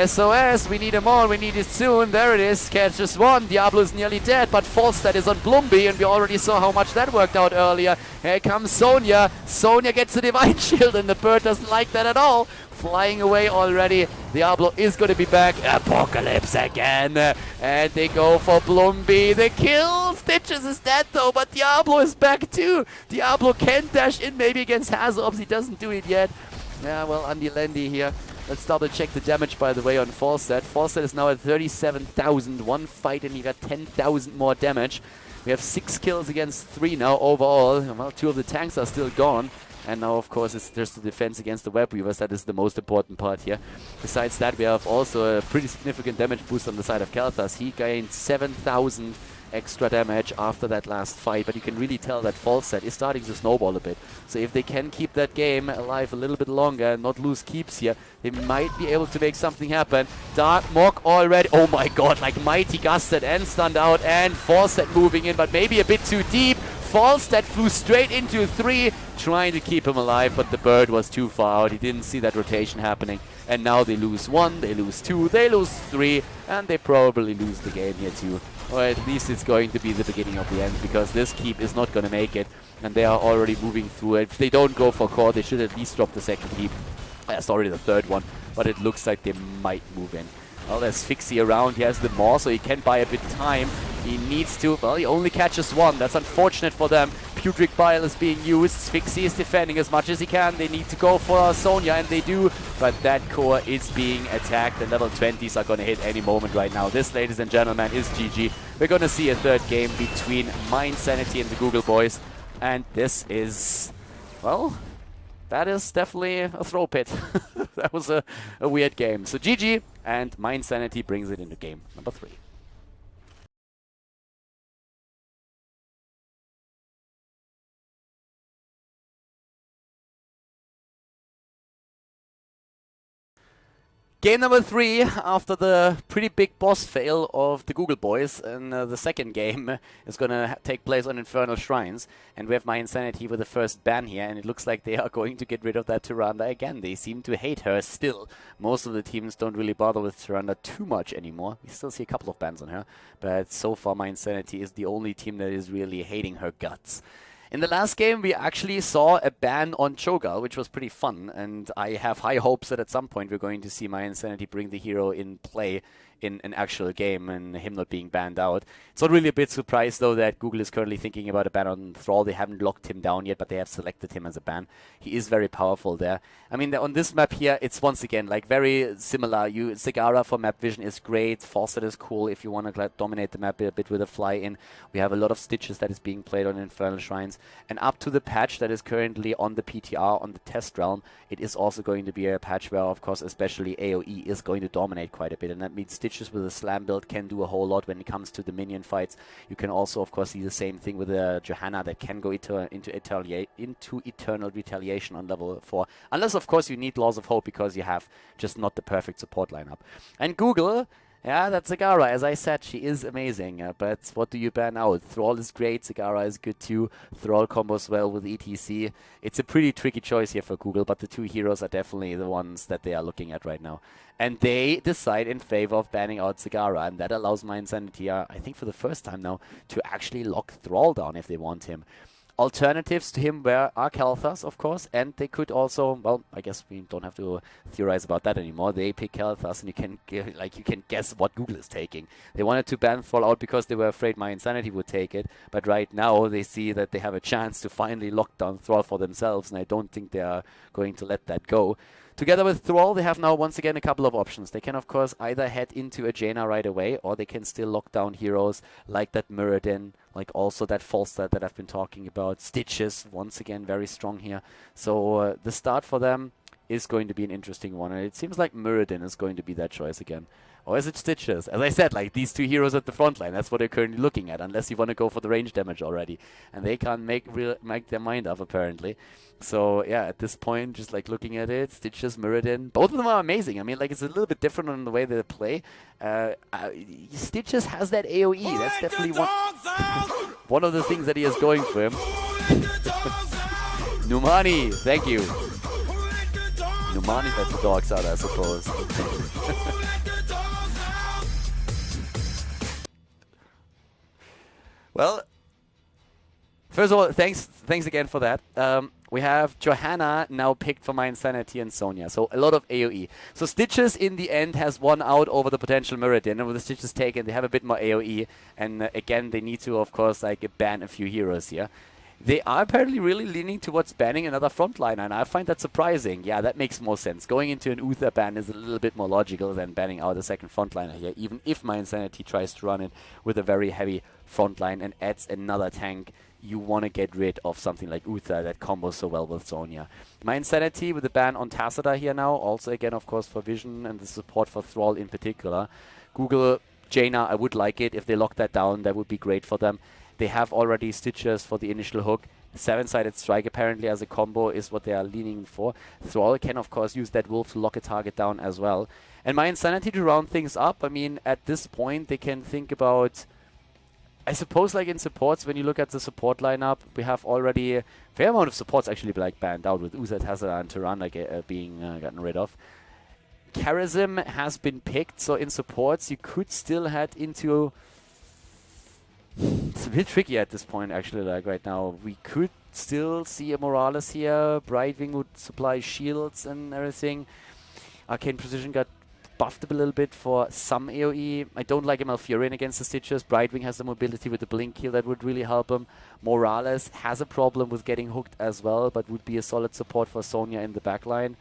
SOS, we need him more, we need it soon. There it is, catches 1. Diablo is nearly dead, but Falstad is on Blumby, and we already saw how much that worked out earlier. Here comes Sonya. Sonya gets the Divine Shield, and the bird doesn't like that at all. Flying away already. Diablo is going to be back. Apocalypse again. And they go for Blumby. The kill. Stitches is dead though, but Diablo is back too. Diablo can dash in maybe against Hazorps. He doesn't do it yet. Yeah, well, Andy Landy here. Let's double check the damage, by the way, on Falstad. Falstad is now at 37,000. 1 fight and he got 10,000 more damage. We have 6 kills against 3 now overall. Well, 2 of the tanks are still gone. And now, of course, there's the defense against the Web Weavers. That is the most important part here. Besides that, we have also a pretty significant damage boost on the side of Kalthus. He gained 7,000 extra damage after that last fight, but you can really tell that Falstad is starting to snowball a bit. So if they can keep that game alive a little bit longer and not lose keeps here, they might be able to make something happen. Dark Mog already, oh my god, like Mighty Gusted and stunned out, and Falstad moving in, but maybe a bit too deep. Falstad flew straight into 3, trying to keep him alive, but the bird was too far out. He didn't see that rotation happening. And now they lose 1, they lose 2, they lose 3, and they probably lose the game here too. Or at least it's going to be the beginning of the end, because this keep is not going to make it, and they are already moving through it. If they don't go for core, they should at least drop the second keep. Sorry, the third one, but it looks like they might move in. Well, there's Fixie around. He has the Maw, so he can buy a bit time. He needs to, well, he only catches one. That's unfortunate for them. Putrid Bile is being used. Sphinxy is defending as much as he can. They need to go for Sonya, and they do. But that core is being attacked, and level 20s are going to hit any moment right now. This, ladies and gentlemen, is GG. We're going to see a third game between mYinsanity and the Google boys. And this is, well, that is definitely a throw pit. That was a weird game. So GG, and mYinsanity brings it into game number 3. Game number 3, after the pretty big boss fail of the Google boys, and the second game is going to take place on Infernal Shrines. And we have mYinsanity with the first ban here, and it looks like they are going to get rid of that Tyrande again. They seem to hate her still. Most of the teams don't really bother with Tyrande too much anymore. We still see a couple of bans on her, but so far mYinsanity is the only team that is really hating her guts. In the last game, we actually saw a ban on Cho'Gall, which was pretty fun, and I have high hopes that at some point we're going to see mYinsanity bring the hero in play in an actual game and him not being banned out. It's not really a bit surprised, though, that Google is currently thinking about a ban on Thrall. They haven't locked him down yet, but they have selected him as a ban. He is very powerful there. I mean, on this map here, it's once again like very similar. Zagara for map vision is great. Fawcett is cool if you want to dominate the map a bit with a fly-in. We have a lot of Stitches that is being played on Infernal Shrines. And up to the patch that is currently on the PTR, on the test realm, it is also going to be a patch where, of course, especially AoE is going to dominate quite a bit. And that means Stitches with a slam build can do a whole lot when it comes to the minion fights. You can also, of course, see the same thing with Johanna that can go into Eternal Retaliation on level 4. Unless, of course, you need Laws of Hope because you have just not the perfect support lineup. And Google, yeah, that's Zagara. As I said, she is amazing. But what do you ban out? Thrall is great. Zagara is good too. Thrall combos well with ETC. It's a pretty tricky choice here for Google, but the two heroes are definitely the ones that they are looking at right now. And they decide in favor of banning out Zagara, and that allows mYinsanity, I think for the first time now, to actually lock Thrall down if they want him. Alternatives to him are Kael'thas, of course, and they could also, well, I guess we don't have to theorize about that anymore. They pick Kael'thas, and you can guess what Google is taking. They wanted to ban Thrall out because they were afraid mYinsanity would take it, but right now they see that they have a chance to finally lock down Thrall for themselves, and I don't think they are going to let that go. Together with Thrall, they have now once again a couple of options. They can, of course, either head into a Jaina right away, or they can still lock down heroes like that Muradin, like also that Falstad that I've been talking about. Stitches, once again, very strong here. So the start for them is going to be an interesting one, and it seems like Muradin is going to be that choice again. Or is it Stitches? As I said, like these two heroes at the front line, that's what they're currently looking at, unless you want to go for the range damage already. And they can't make their mind up, apparently. So, yeah, at this point, just like looking at it, Stitches, Muradin, both of them are amazing. I mean, like, it's a little bit different on the way they play. Stitches has that AoE. That's definitely one of the things that he has going for him. Numani, thank you. Numani let the dogs out, I suppose. Well, first of all, thanks again for that. We have Johanna now picked for mYinsanity and Sonya, so a lot of AoE. So Stitches in the end has won out over the potential Muradin, and with the Stitches taken, they have a bit more AoE, and again, they need to, of course, like ban a few heroes here. They are apparently really leaning towards banning another frontliner, and I find that surprising. Yeah, that makes more sense. Going into an Uther ban is a little bit more logical than banning out a second frontliner here, even if mYinsanity tries to run it with a very heavy frontline and adds another tank. You want to get rid of something like Uther that combos so well with Sonya. mYinsanity with the ban on Tassadar here now, also again, of course, for Vision and the support for Thrall in particular. Google, Jaina, I would like it. If they lock that down, that would be great for them. They have already Stitches for the initial hook. 7-sided strike apparently as a combo is what they are leaning for. Thrall can, of course, use that wolf to lock a target down as well. And mYinsanity to round things up, I mean, at this point, they can think about, I suppose, like in supports, when you look at the support lineup, we have already a fair amount of supports actually like banned out, with Uzat, Hazard, and Tyrande being gotten rid of. Charism has been picked, so in supports, you could still head into... It's a bit tricky at this point, actually, like right now. We could still see a Morales here. Brightwing would supply shields and everything. Arcane Precision got buffed a little bit for some AoE. I don't like him Malfurion against the Stitches. Brightwing has the mobility with the Blink heal that would really help him. Morales has a problem with getting hooked as well, but would be a solid support for Sonya in the backline.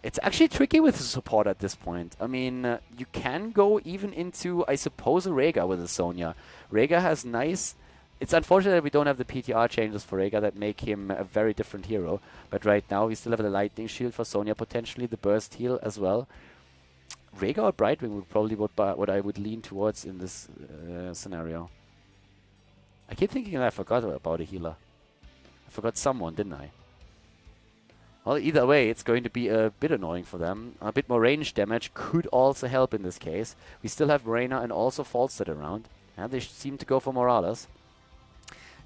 It's actually tricky with the support at this point. I mean, you can go even into, I suppose, a Rhaegar with a Sonya. Rhaegar has nice... It's unfortunate that we don't have the PTR changes for Rhaegar that make him a very different hero. But right now, we still have the Lightning Shield for Sonya, potentially the Burst Heal as well. Rhaegar or Brightwing would probably what I would lean towards in this scenario. I keep thinking that I forgot about a healer. I forgot someone, didn't I? Well, either way, it's going to be a bit annoying for them. A bit more range damage could also help in this case. We still have Reyna and also Falstad around. Yeah, they seem to go for Morales.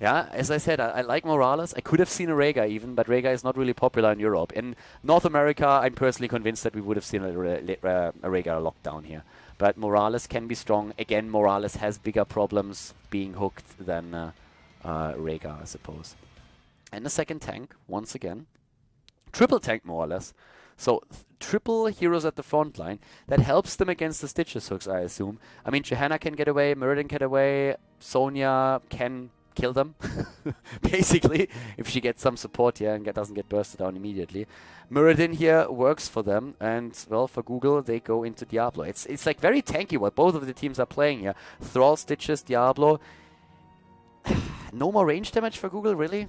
Yeah, as I said, I like Morales. I could have seen a Rhaegar even, but Rhaegar is not really popular in Europe. In North America, I'm personally convinced that we would have seen a Rhaegar lockdown here. But Morales can be strong. Again, Morales has bigger problems being hooked than Rhaegar, I suppose. And a second tank, once again. Triple tank, more or less. So, triple heroes at the front line. That helps them against the Stitches hooks, I assume. I mean, Johanna can get away, Muradin can get away, Sonya can kill them, basically, if she gets some support here and doesn't get bursted down immediately. Muradin here works for them, and, well, for Google, they go into Diablo. It's like very tanky what both of the teams are playing here. Thrall, Stitches, Diablo. No more range damage for Google, really?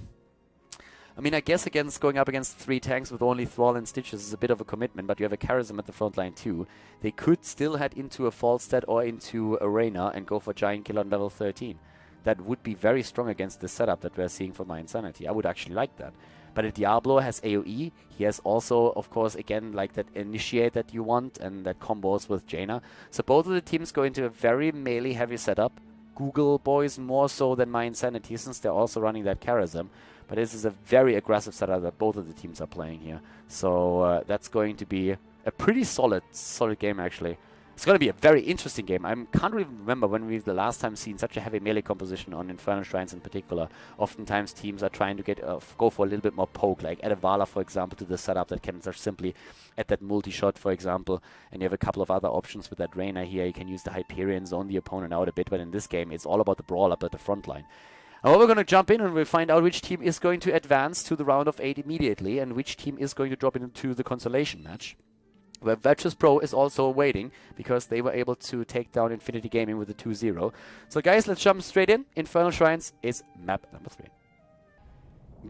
I mean, I guess going up against 3 tanks with only Thrall and Stitches is a bit of a commitment, but you have a Charism at the front line too. They could still head into a Falstad or into a Reyna and go for Giant Kill on level 13. That would be very strong against the setup that we're seeing for mYinsanity. I would actually like that. But if Diablo has AoE, he has also, of course, again, like that Initiate that you want and that combos with Jaina. So both of the teams go into a very melee-heavy setup. Google boys more so than mYinsanity, since they're also running that Charism. But this is a very aggressive setup that both of the teams are playing here. So that's going to be a pretty solid game, actually. It's going to be a very interesting game. I can't even remember when we've the last time seen such a heavy melee composition on Infernal Shrines in particular. Oftentimes teams are trying to go for a little bit more poke, like add a Vala, for example, to the setup that can just simply add that multi-shot, for example. And you have a couple of other options with that Reyna here. You can use the Hyperion, zone the opponent out a bit, but in this game it's all about the brawl up at the front line. Now we're going to jump in and we'll find out which team is going to advance to the round of 8 immediately and which team is going to drop into the consolation match. Where Virtus Pro is also waiting because they were able to take down Infinity Gaming with a 2-0. So guys, let's jump straight in. Infernal Shrines is map number 3.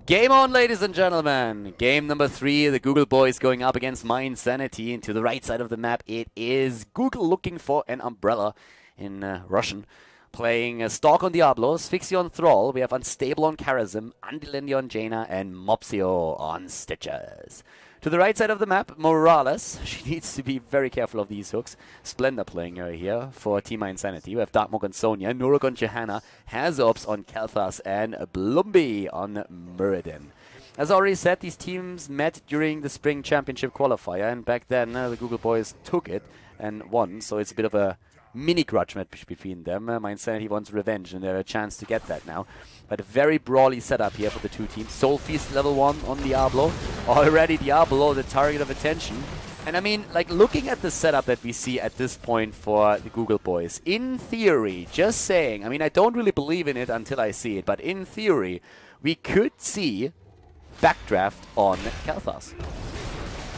Game on, ladies and gentlemen. Game number 3, the Google boys going up against mYinsanity. And to the right side of the map, it is Google looking for an umbrella in Russian. Playing Stalk on Diablo, Sphyxia on Thrall, we have Unstable on Charism, Andilendi on Jaina, and Mopsio on Stitches. To the right side of the map, Morales. She needs to be very careful of these hooks. Splendor playing her here for Team mYinsanity. We have Darkmog on Sonya, Nuruk on Johanna, Hazops on Kelthas, and Blumby on Muradin. As already said, these teams met during the Spring Championship qualifier, and back then the Google boys took it and won, so it's a bit of a mini grudge match between them. mYinsanity wants revenge, and they have a chance to get that now. But a very brawly setup here for the two teams. Soul Feast level 1 on Diablo. Already Diablo, the target of attention. And I mean, like, looking at the setup that we see at this point for the Google boys, in theory, just saying, I mean, I don't really believe in it until I see it, but in theory, we could see backdraft on Kelthas.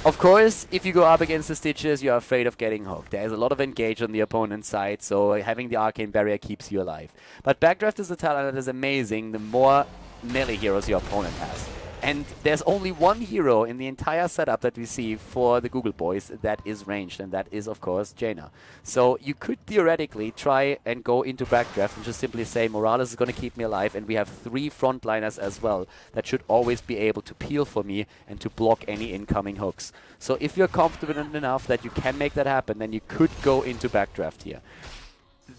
Of course, if you go up against the Stitches, you're afraid of getting hooked. There's a lot of engage on the opponent's side, so having the Arcane Barrier keeps you alive. But Backdraft is a talent that is amazing the more melee heroes your opponent has. And there's only one hero in the entire setup that we see for the Google boys that is ranged, and that is, of course, Jaina. So you could theoretically try and go into Backdraft and just simply say, Morales is going to keep me alive, and we have 3 frontliners as well that should always be able to peel for me and to block any incoming hooks. So if you're confident enough that you can make that happen, then you could go into Backdraft here.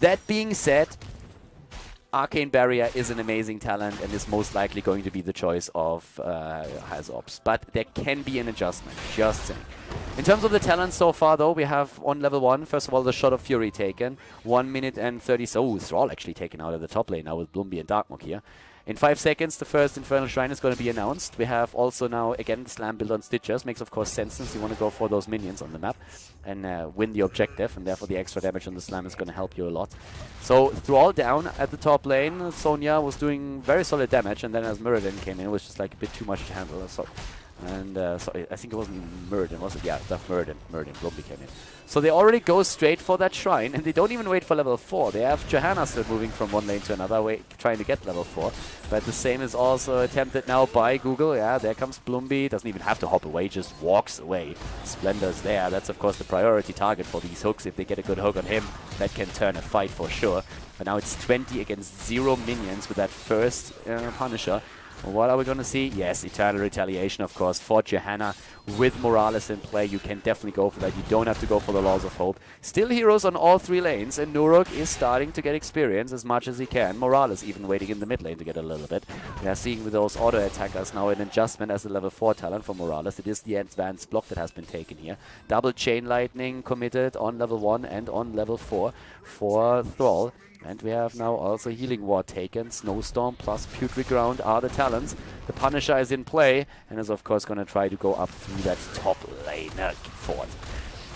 That being said, Arcane Barrier is an amazing talent and is most likely going to be the choice of Hazops. But there can be an adjustment, just saying. In terms of the talents so far, though, we have on level 1, first of all, the Shot of Fury taken. 1 minute and 30... So, Thrall actually taken out of the top lane now with Blumby and Darkmog here. In 5 seconds, the first Infernal Shrine is going to be announced. We have also now, again, the Slam build on Stitchers. Makes, of course, sense since you want to go for those minions on the map and win the objective, and therefore the extra damage on the Slam is going to help you a lot. So, Thrall down at the top lane. Sonya was doing very solid damage, and then as Muradin came in, it was just like a bit too much to handle. So I think it wasn't Muradin, was it? Yeah, Muradin, Blomby came in. So they already go straight for that shrine, and they don't even wait for level 4. They have Johanna still moving from one lane to another, trying to get level 4. But the same is also attempted now by Google. Yeah, there comes Blomby. Doesn't even have to hop away, just walks away. Splendor's there. That's, of course, the priority target for these hooks. If they get a good hook on him, that can turn a fight for sure. But now it's 20 against 0 minions with that first Punisher. What are we going to see? Yes, Eternal Retaliation, of course, for Johanna. With Morales in play, you can definitely go for that. You don't have to go for the Laws of Hope. Still heroes on all 3 lanes, and Nurok is starting to get experience as much as he can. Morales even waiting in the mid lane to get a little bit. We are seeing with those auto-attackers now an adjustment as a level 4 talent for Morales. It is the advanced block that has been taken here. Double Chain Lightning committed on level 1 and on level 4 for Thrall. And we have now also Healing Ward taken. Snowstorm plus Putrid Ground are the talents. The Punisher is in play and is of course going to try to go up through that top lane fort.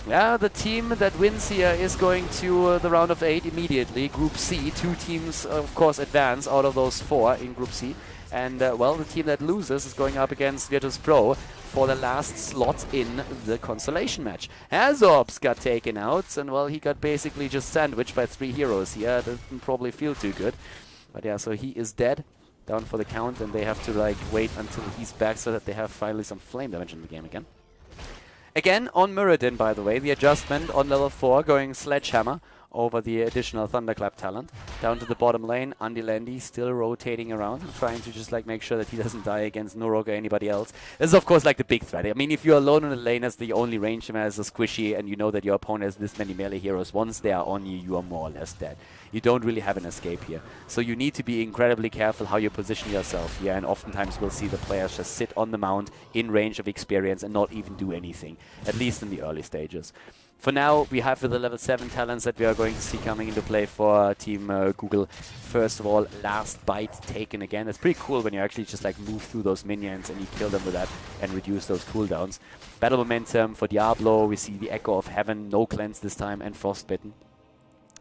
Yeah, the team that wins here is going to the round of 8 immediately. Group C, 2 teams of course advance out of those 4 in Group C. And well, the team that loses is going up against Virtus Pro for the last slot in the consolation match. Azorps got taken out, and well, he got basically just sandwiched by 3 heroes here. Doesn't probably feel too good. But yeah, so he is dead, down for the count, and they have to like wait until he's back so that they have finally some flame damage in the game again. Again, on Muradin, by the way, the adjustment on level 4 going Sledgehammer over the additional Thunderclap talent. Down to the bottom lane, Andilendi still rotating around, trying to just like make sure that he doesn't die against Nurok or anybody else. This is of course like the big threat. I mean, if you're alone in the lane as the only range man as a squishy and you know that your opponent has this many melee heroes, once they are on you, you are more or less dead. You don't really have an escape here. So you need to be incredibly careful how you position yourself here, and oftentimes we'll see the players just sit on the mount in range of experience and not even do anything, at least in the early stages. For now, we have the level 7 talents that we are going to see coming into play for Team Google. First of all, Last Bite taken again. It's pretty cool when you actually just like move through those minions and you kill them with that and reduce those cooldowns. Battle Momentum for Diablo. We see the Echo of Heaven, no cleanse this time, and Frostbitten.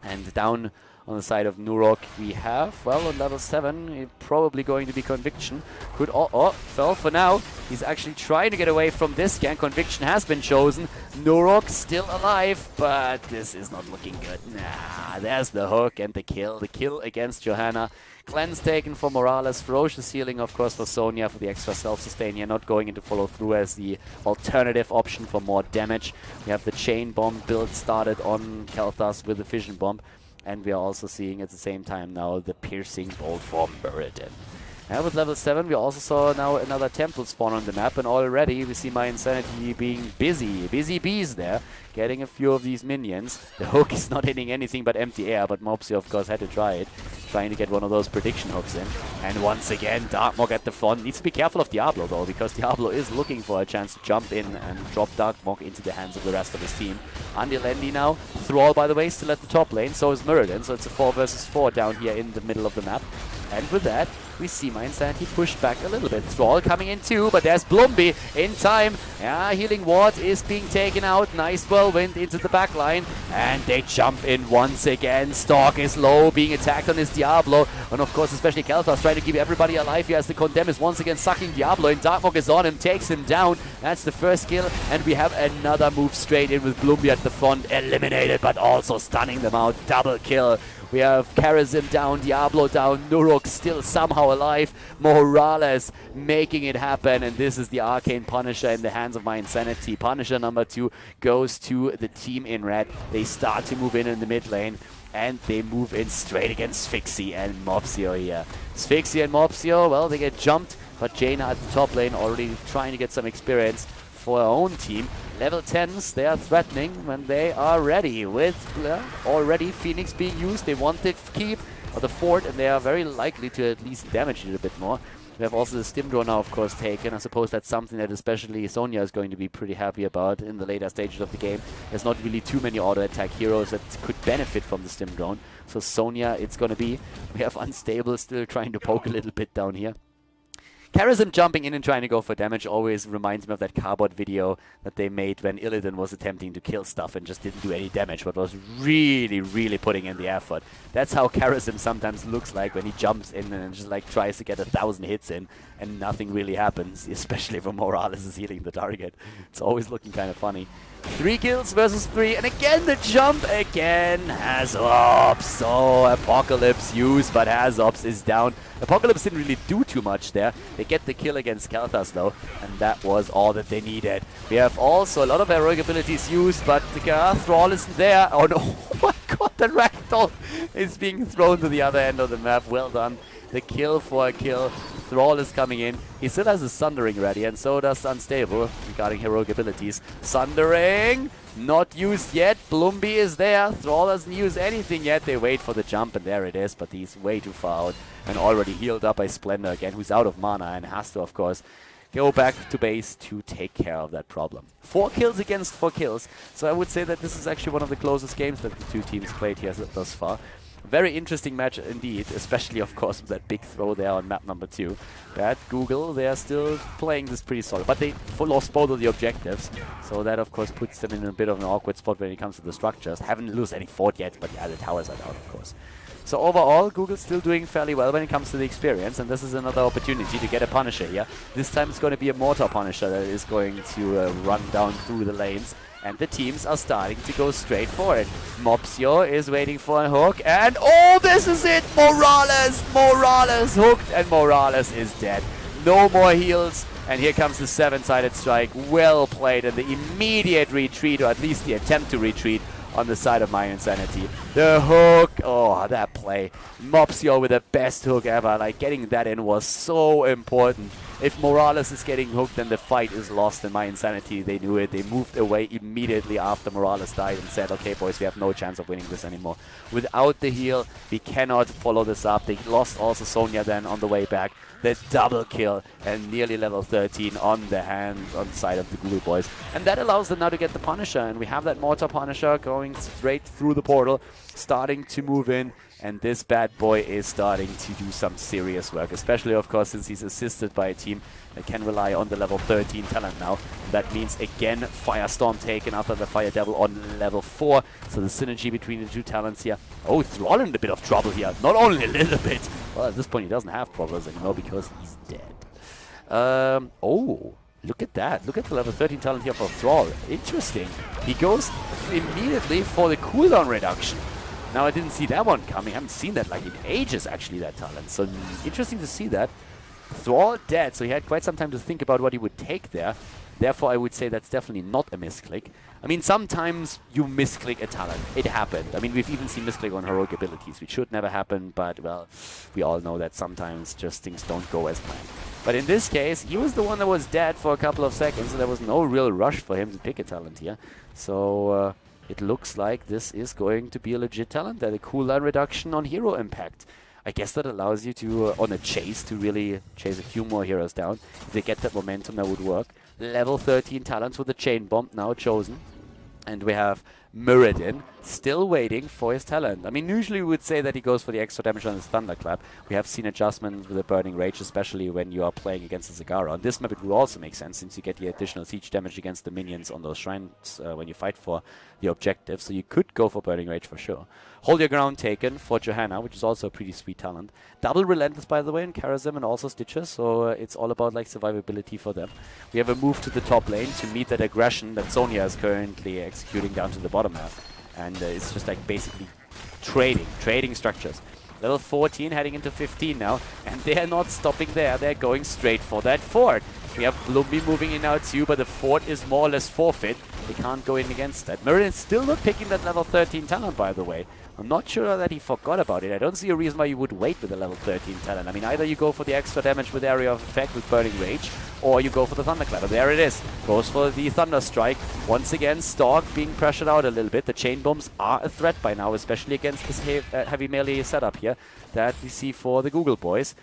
And down on the side of Nurok, we have, well, on level 7, probably going to be Conviction. Could, fell for now. He's actually trying to get away from this scan. Conviction has been chosen. Nurok still alive, but this is not looking good. Nah, there's the hook and the kill. The kill against Johanna. Cleanse taken for Morales. Ferocious healing, of course, for Sonya for the extra self-sustain here. Not going into follow through as the alternative option for more damage. We have the Chain Bomb build started on Kel'Thas with the Fission Bomb. And we are also seeing at the same time now the Piercing Bolt for Muradin. And with level 7, we also saw now another temple spawn on the map, and already we see mYinsanity being busy bees there, getting a few of these minions. The hook is not hitting anything but empty air, but Mopsy of course had to try it, trying to get one of those prediction hooks in. And once again, Darkmog at the front. Needs to be careful of Diablo though, because Diablo is looking for a chance to jump in and drop Darkmog into the hands of the rest of his team. Andilendi now. Thrall, by the way, still at the top lane, so is Muradin, so it's a 4 versus 4 down here in the middle of the map. And with that, we see mYinsanity push back a little bit. Thrall coming in too, but there's Blomby in time. Yeah, Healing Ward is being taken out. Nice whirlwind into the back line. And they jump in once again. Stalk is low, being attacked on his Diablo. And of course, especially Kel'Thas trying to keep everybody alive here as the Condemn is once again sucking Diablo. And Darkmog is on him, takes him down. That's the first kill. And we have another move straight in with Blomby at the front. Eliminated, but also stunning them out. Double kill. We have Karazim down, Diablo down, Nurok still somehow alive, Morales making it happen, and this is the Arcane Punisher in the hands of mYinsanity. Punisher number 2 goes to the team in red. They start to move in the mid lane, and they move in straight against Sphyxy and Mopsio here. Sphyxy and Mopsio, well, they get jumped, but Jaina at the top lane already trying to get some experience for our own team. Level 10s, they are threatening when they are ready with already Phoenix being used. They want to keep or the fort, and they are very likely to at least damage it a bit more. We have also the stim drone now, of course, taken. I suppose that's something that especially Sonya is going to be pretty happy about in the later stages of the game. There's not really too many auto-attack heroes that could benefit from the stim drone. So Sonya, it's going to be. We have Unstable still trying to poke a little bit down here. Karazim jumping in and trying to go for damage always reminds me of that Carbot video that they made when Illidan was attempting to kill stuff and just didn't do any damage, but was really, really putting in the effort. That's how Karazim sometimes looks like when he jumps in and just like tries to get 1,000 hits in and nothing really happens, especially when Morales is healing the target. It's always looking kind of funny. 3 kills versus 3, and again the jump again has ops. So Apocalypse used, but has ops is down. Apocalypse didn't really do too much there. They get the kill against Kalthas though, and that was all that they needed. We have also a lot of heroic abilities used, but the Thrall isn't there. Oh no, oh my god, the Ragdoll is being thrown to the other end of the map. Well done. The kill for a kill. Thrall is coming in. He still has a Sundering ready, and so does Unstable regarding heroic abilities. Sundering, not used yet. Blumby is there. Thrall doesn't use anything yet. They wait for the jump, and there it is, but he's way too far out and already healed up by Splendor again, who's out of mana and has to, of course, go back to base to take care of that problem. 4 kills against 4 kills, so I would say that this is actually one of the closest games that the two teams played here thus far. Very interesting match indeed, especially, of course, with that big throw there on map number 2. But Google, they are still playing this pretty solid. But they lost both of the objectives, so that, of course, puts them in a bit of an awkward spot when it comes to the structures. Haven't lost any fort yet, but yeah, the towers are down, of course. So overall, Google's still doing fairly well when it comes to the experience, and this is another opportunity to get a Punisher here. This time it's going to be a Mortar Punisher that is going to run down through the lanes. And the teams are starting to go straight for it. Mopsio is waiting for a hook, and oh, this is it! Morales! Morales hooked, and Morales is dead. No more heals, and here comes the 7-sided strike. Well played, and the immediate retreat, or at least the attempt to retreat, on the side of mYinsanity. The hook, oh, that play. Mopsio with the best hook ever. Like, getting that in was so important. If Morales is getting hooked, then the fight is lost, and mYinsanity, they knew it. They moved away immediately after Morales died and said, okay, boys, we have no chance of winning this anymore. Without the heal, we cannot follow this up. They lost also Sonya then on the way back. The double kill and nearly level 13 on the side of the Google boys. And that allows them now to get the Punisher, and we have that Mortar Punisher going straight through the portal, starting to move in, and this bad boy is starting to do some serious work, especially, of course, since he's assisted by a team that can rely on the level 13 talent now. That means, again, Firestorm taken after the Fire Devil on level 4, so the synergy between the two talents here. Oh, Thrall in a bit of trouble here, not only a little bit. Well, at this point, he doesn't have problems anymore because he's dead. Oh, look at that. Look at the level 13 talent here for Thrall. Interesting. He goes immediately for the cooldown reduction. Now, I didn't see that one coming. I haven't seen that like in ages, actually, that talent. So, interesting to see that. Thrall dead, so he had quite some time to think about what he would take there. Therefore, I would say that's definitely not a misclick. I mean, sometimes you misclick a talent. It happened. I mean, we've even seen misclick on heroic abilities, which should never happen, but, well, we all know that sometimes just things don't go as planned. But in this case, he was the one that was dead for a couple of seconds, so there was no real rush for him to pick a talent here. So, it looks like this is going to be a legit talent. That a cooldown reduction on hero impact. I guess that allows you to, on a chase, to really chase a few more heroes down. If they get that momentum, that would work. Level 13 talents with the Chain Bomb now chosen. And we have Muradin still waiting for his talent. I mean, usually we would say that he goes for the extra damage on his Thunderclap. We have seen adjustments with the Burning Rage, especially when you are playing against the Zagara. On this map, it will also make sense, since you get the additional siege damage against the minions on those shrines when you fight for the objective. So you could go for Burning Rage for sure. Hold Your Ground taken for Johanna, which is also a pretty sweet talent. Double Relentless, by the way, in Karazim and also Stitches, so it's all about like survivability for them. We have a move to the top lane to meet that aggression that Sonya is currently executing down to the bottom half. And it's just like basically trading structures. Level 14 heading into 15 now, and they're not stopping there. They're going straight for that fort. We have Blumby moving in now too, but the fort is more or less forfeit. They can't go in against that. Meridian's still not picking that level 13 talent, by the way. I'm not sure that he forgot about it. I don't see a reason why you would wait with the level 13 talent. I mean, either you go for the extra damage with Area of Effect with Burning Rage, or you go for the Thunderclap. There it is. Goes for the Thunder Strike. Once again, Stork being pressured out a little bit. The Chain Bombs are a threat by now, especially against this heavy melee setup here that we see for the Google boys.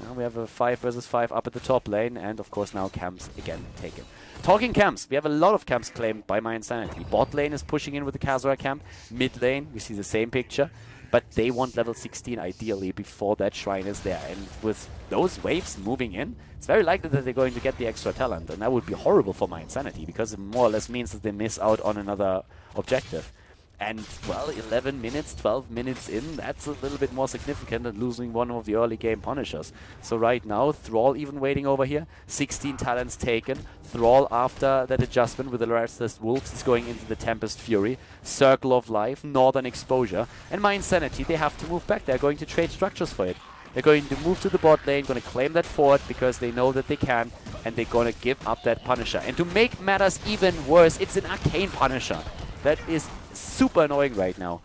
Now we have a 5 versus 5 up at the top lane, and of course now camps again taken. Talking camps, we have a lot of camps claimed by mYinsanity. Bot lane is pushing in with the Khaldor camp. Mid lane, we see the same picture, but they want level 16 ideally before that shrine is there. And with those waves moving in, it's very likely that they're going to get the extra talent, and that would be horrible for mYinsanity because it more or less means that they miss out on another objective. And, well, 11 minutes, 12 minutes in, that's a little bit more significant than losing one of the early game punishers. So right now, Thrall even waiting over here. 16 talents taken. Thrall, after that adjustment with the Restless Wolves, is going into the Tempest Fury. Circle of Life, Northern Exposure. And mYinsanity, they have to move back. They're going to trade structures for it. They're going to move to the bot lane, going to claim that fort because they know that they can, and they're going to give up that Punisher. And to make matters even worse, it's an Arcane Punisher. That is super annoying right now.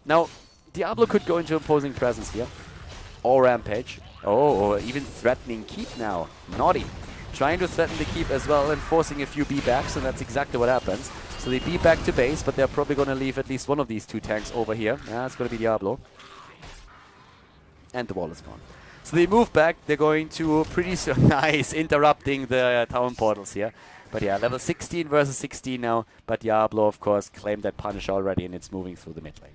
Now, Diablo could go into opposing presence here. Or Rampage. Oh, or even threatening Keep now. Naughty. Trying to threaten the Keep as well and forcing a few B-backs, and that's exactly what happens. So they B back to base, but they're probably going to leave at least one of these two tanks over here. Yeah, it's going to be Diablo. And the wall is gone. So they move back. They're going to pretty nice, interrupting the town portals here. But yeah, level 16 versus 16 now. But Diablo, of course, claimed that punish already, and it's moving through the mid lane.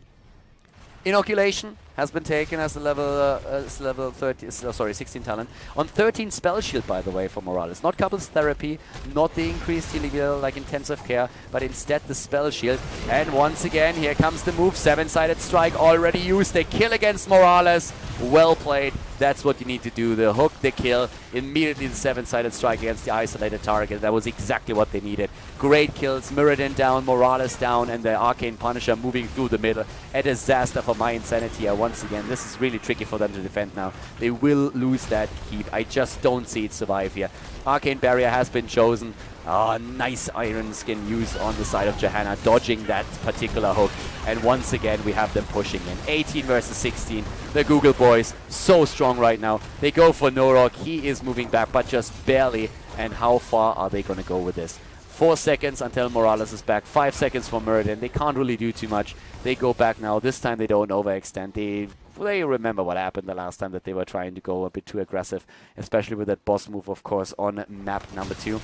Inoculation has been taken as a level 16 talent. On 13 Spell Shield, by the way, for Morales. Not Couples Therapy, not the increased healing like Intensive Care, but instead the Spell Shield. And once again, here comes the move. 7-sided strike already used. The kill against Morales. Well played. That's what you need to do. The hook, the kill, immediately the 7-sided strike against the isolated target. That was exactly what they needed. Great kills. Mirrodin down, Morales down, and the Arcane Punisher moving through the middle. A disaster for mYinsanity. Once again, this is really tricky for them to defend now. They will lose that keep. I just don't see it survive here. Arcane Barrier has been chosen. Oh, nice Iron Skin used on the side of Johanna, dodging that particular hook. And once again, we have them pushing in. 18 versus 16. The Google boys, so strong right now. They go for Norok. He is moving back, but just barely. And how far are they going to go with this? 4 seconds until Morales is back. 5 seconds for Murden. They can't really do too much. They go back now. This time they don't overextend. They remember what happened the last time that they were trying to go a bit too aggressive, especially with that boss move, of course, on map number 2.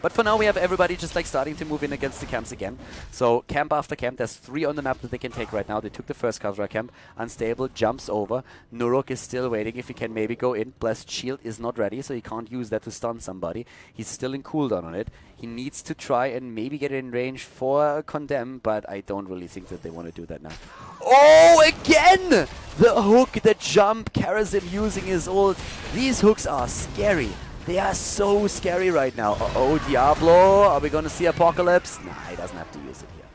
But for now, we have everybody just like starting to move in against the camps again. So camp after camp, there's 3 on the map that they can take right now. They took the first Khaldor camp. Unstable jumps over. Nuruk is still waiting if he can maybe go in. Blessed Shield is not ready, so he can't use that to stun somebody. He's still in cooldown on it. He needs to try and maybe get in range for a Condemn, but I don't really think that they want to do that now. Oh, again! The hook, the jump, Karazim using his ult. These hooks are scary. They are so scary right now. Uh-oh, Diablo. Are we going to see Apocalypse? Nah, he doesn't have to use it here.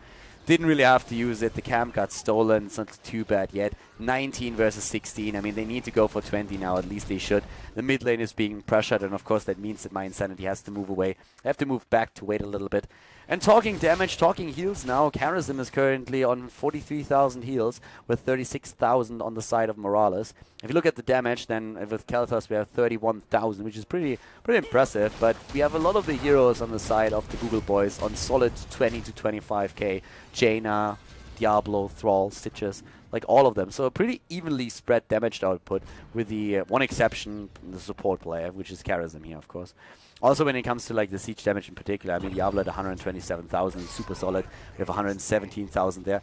Didn't really have to use it. The camp got stolen. It's not too bad yet. 19 versus 16. I mean, they need to go for 20 now. At least they should. The mid lane is being pressured, and of course that means that mYinsanity has to move away. They have to move back to wait a little bit. And talking damage, talking heals now, Karazim is currently on 43,000 heals with 36,000 on the side of Morales. If you look at the damage, then with Kelthos we have 31,000, which is pretty impressive. But we have a lot of the heroes on the side of the Google boys on solid 20 to 25k. Jaina, Diablo, Thrall, Stitches, like all of them. So a pretty evenly spread damage output with the one exception, the support player, which is Karazim here, of course. Also, when it comes to like the siege damage in particular, I mean, Diablo at 127,000 is super solid. We have 117,000 there.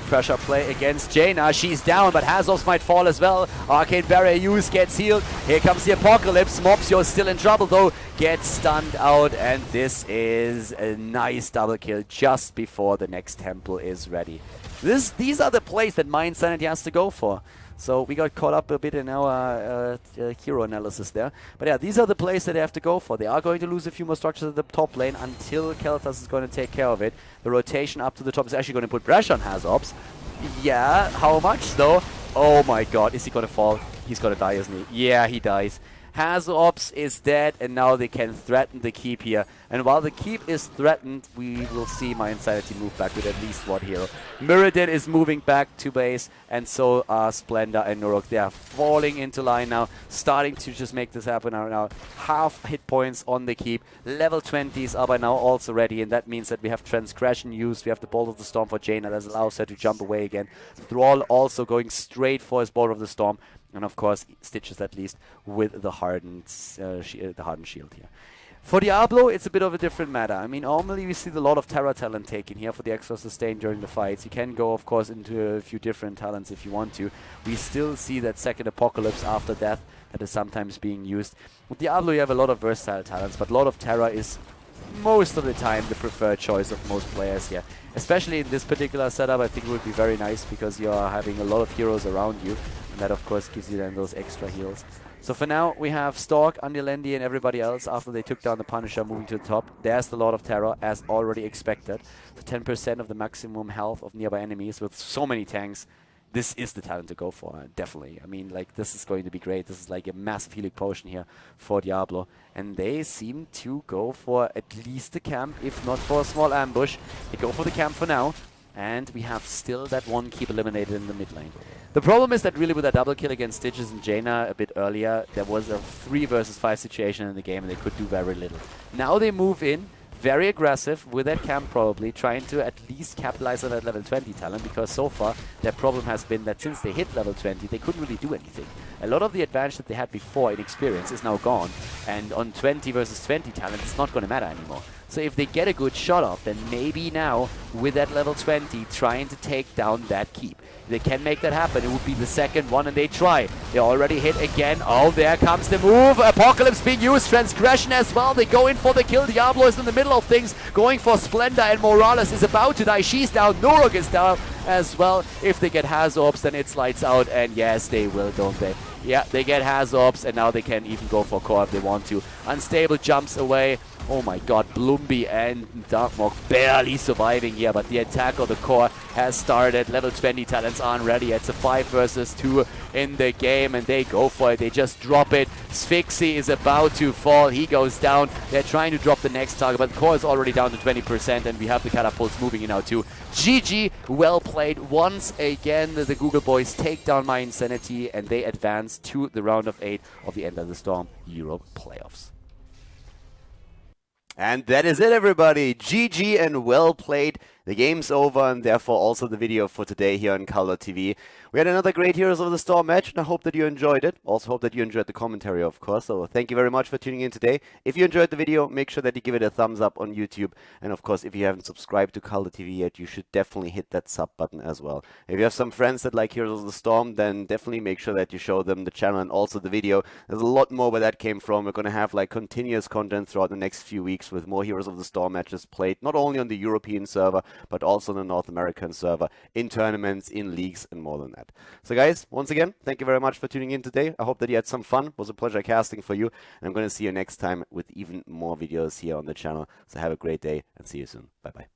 Pressure play against Jaina. She's down, but Hazovs might fall as well. Arcane Barrier use, gets healed. Here comes the Apocalypse. Mopsio still in trouble though. Gets stunned out, and this is a nice double kill just before the next temple is ready. These are the plays that mYinsanity has to go for. So we got caught up a bit in our hero analysis there. But yeah, these are the plays that they have to go for. They are going to lose a few more structures at the top lane until Kelthas is going to take care of it. The rotation up to the top is actually going to put pressure on Hazovs. Yeah, how much though? Oh my god, is he going to fall? He's going to die, isn't he? Yeah, he dies. Hazops is dead, and now they can threaten the keep here. And while the keep is threatened, we will see mYinsanity move back with at least one hero. Mirrodin is moving back to base, and so are Splendor and Nurok. They are falling into line now, starting to just make this happen now. Half hit points on the keep. Level 20s are by now also ready, and that means that we have Transgression used. We have the Bolt of the Storm for Jaina that allows her to jump away again. Thrall also going straight for his Bolt of the Storm. And of course, Stitches at least with the hardened shield here. For Diablo, it's a bit of a different matter. I mean, normally we see a lot of Terra talent taken here for the extra sustain during the fights. You can go, of course, into a few different talents if you want to. We still see that second Apocalypse after death that is sometimes being used. With Diablo, you have a lot of versatile talents, but a lot of Terra is most of the time the preferred choice of most players here. Especially in this particular setup, I think it would be very nice because you are having a lot of heroes around you. And that, of course, gives you then those extra heals. So for now, we have Stork, Andilendi, and everybody else after they took down the Punisher moving to the top. There's the Lord of Terror, as already expected. So 10% of the maximum health of nearby enemies with so many tanks. This is the talent to go for, definitely. I mean, like, this is going to be great. This is like a massive healing potion here for Diablo. And they seem to go for at least the camp, if not for a small ambush. They go for the camp for now. And we have still that one keep eliminated in the mid lane. The problem is that really with that double kill against Stitches and Jaina a bit earlier, there was a 3 versus 5 situation in the game and they could do very little. Now they move in, very aggressive with that camp probably, trying to at least capitalize on that level 20 talent, because so far their problem has been that since they hit level 20, they couldn't really do anything. A lot of the advantage that they had before in experience is now gone, and on 20 versus 20 talent, it's not going to matter anymore. So if they get a good shot off, then maybe now, with that level 20, trying to take down that keep. If they can make that happen, it would be the second one, and they try. They already hit again. Oh, there comes the move. Apocalypse being used. Transgression as well. They go in for the kill. Diablo is in the middle of things, going for Splendor, and Morales is about to die. She's down. Nurok is down as well. If they get Hazorbs, then it's lights out, and yes, they will, don't they? Yeah, they get Hazorbs, and now they can even go for core if they want to. Unstable jumps away. Oh my god, Bloomby and Darkmog barely surviving here, but the attack of the core has started. Level 20 talents aren't ready. It's a 5 versus 2 in the game, and they go for it. They just drop it. Sphyxy is about to fall. He goes down. They're trying to drop the next target, but the core is already down to 20%, and we have the catapults moving in now too. GG, well played. Once again, the Google boys take down mYinsanity, and they advance to the round of 8 of the End of the Storm Europe playoffs. And that is it, everybody. GG and well played. The game's over, and therefore also the video for today here on KhaldorTV. We had another great Heroes of the Storm match, and I hope that you enjoyed it. Also hope that you enjoyed the commentary, of course. So thank you very much for tuning in today. If you enjoyed the video, make sure that you give it a thumbs up on YouTube. And of course, if you haven't subscribed to KhaldorTV yet, you should definitely hit that sub button as well. If you have some friends that like Heroes of the Storm, then definitely make sure that you show them the channel and also the video. There's a lot more where that came from. We're going to have like continuous content throughout the next few weeks with more Heroes of the Storm matches played, not only on the European server, but also on the North American server, in tournaments, in leagues, and more than that. So guys, once again, thank you very much for tuning in today. I hope that you had some fun. It was a pleasure casting for you. And I'm going to see you next time with even more videos here on the channel. So have a great day and see you soon. Bye-bye.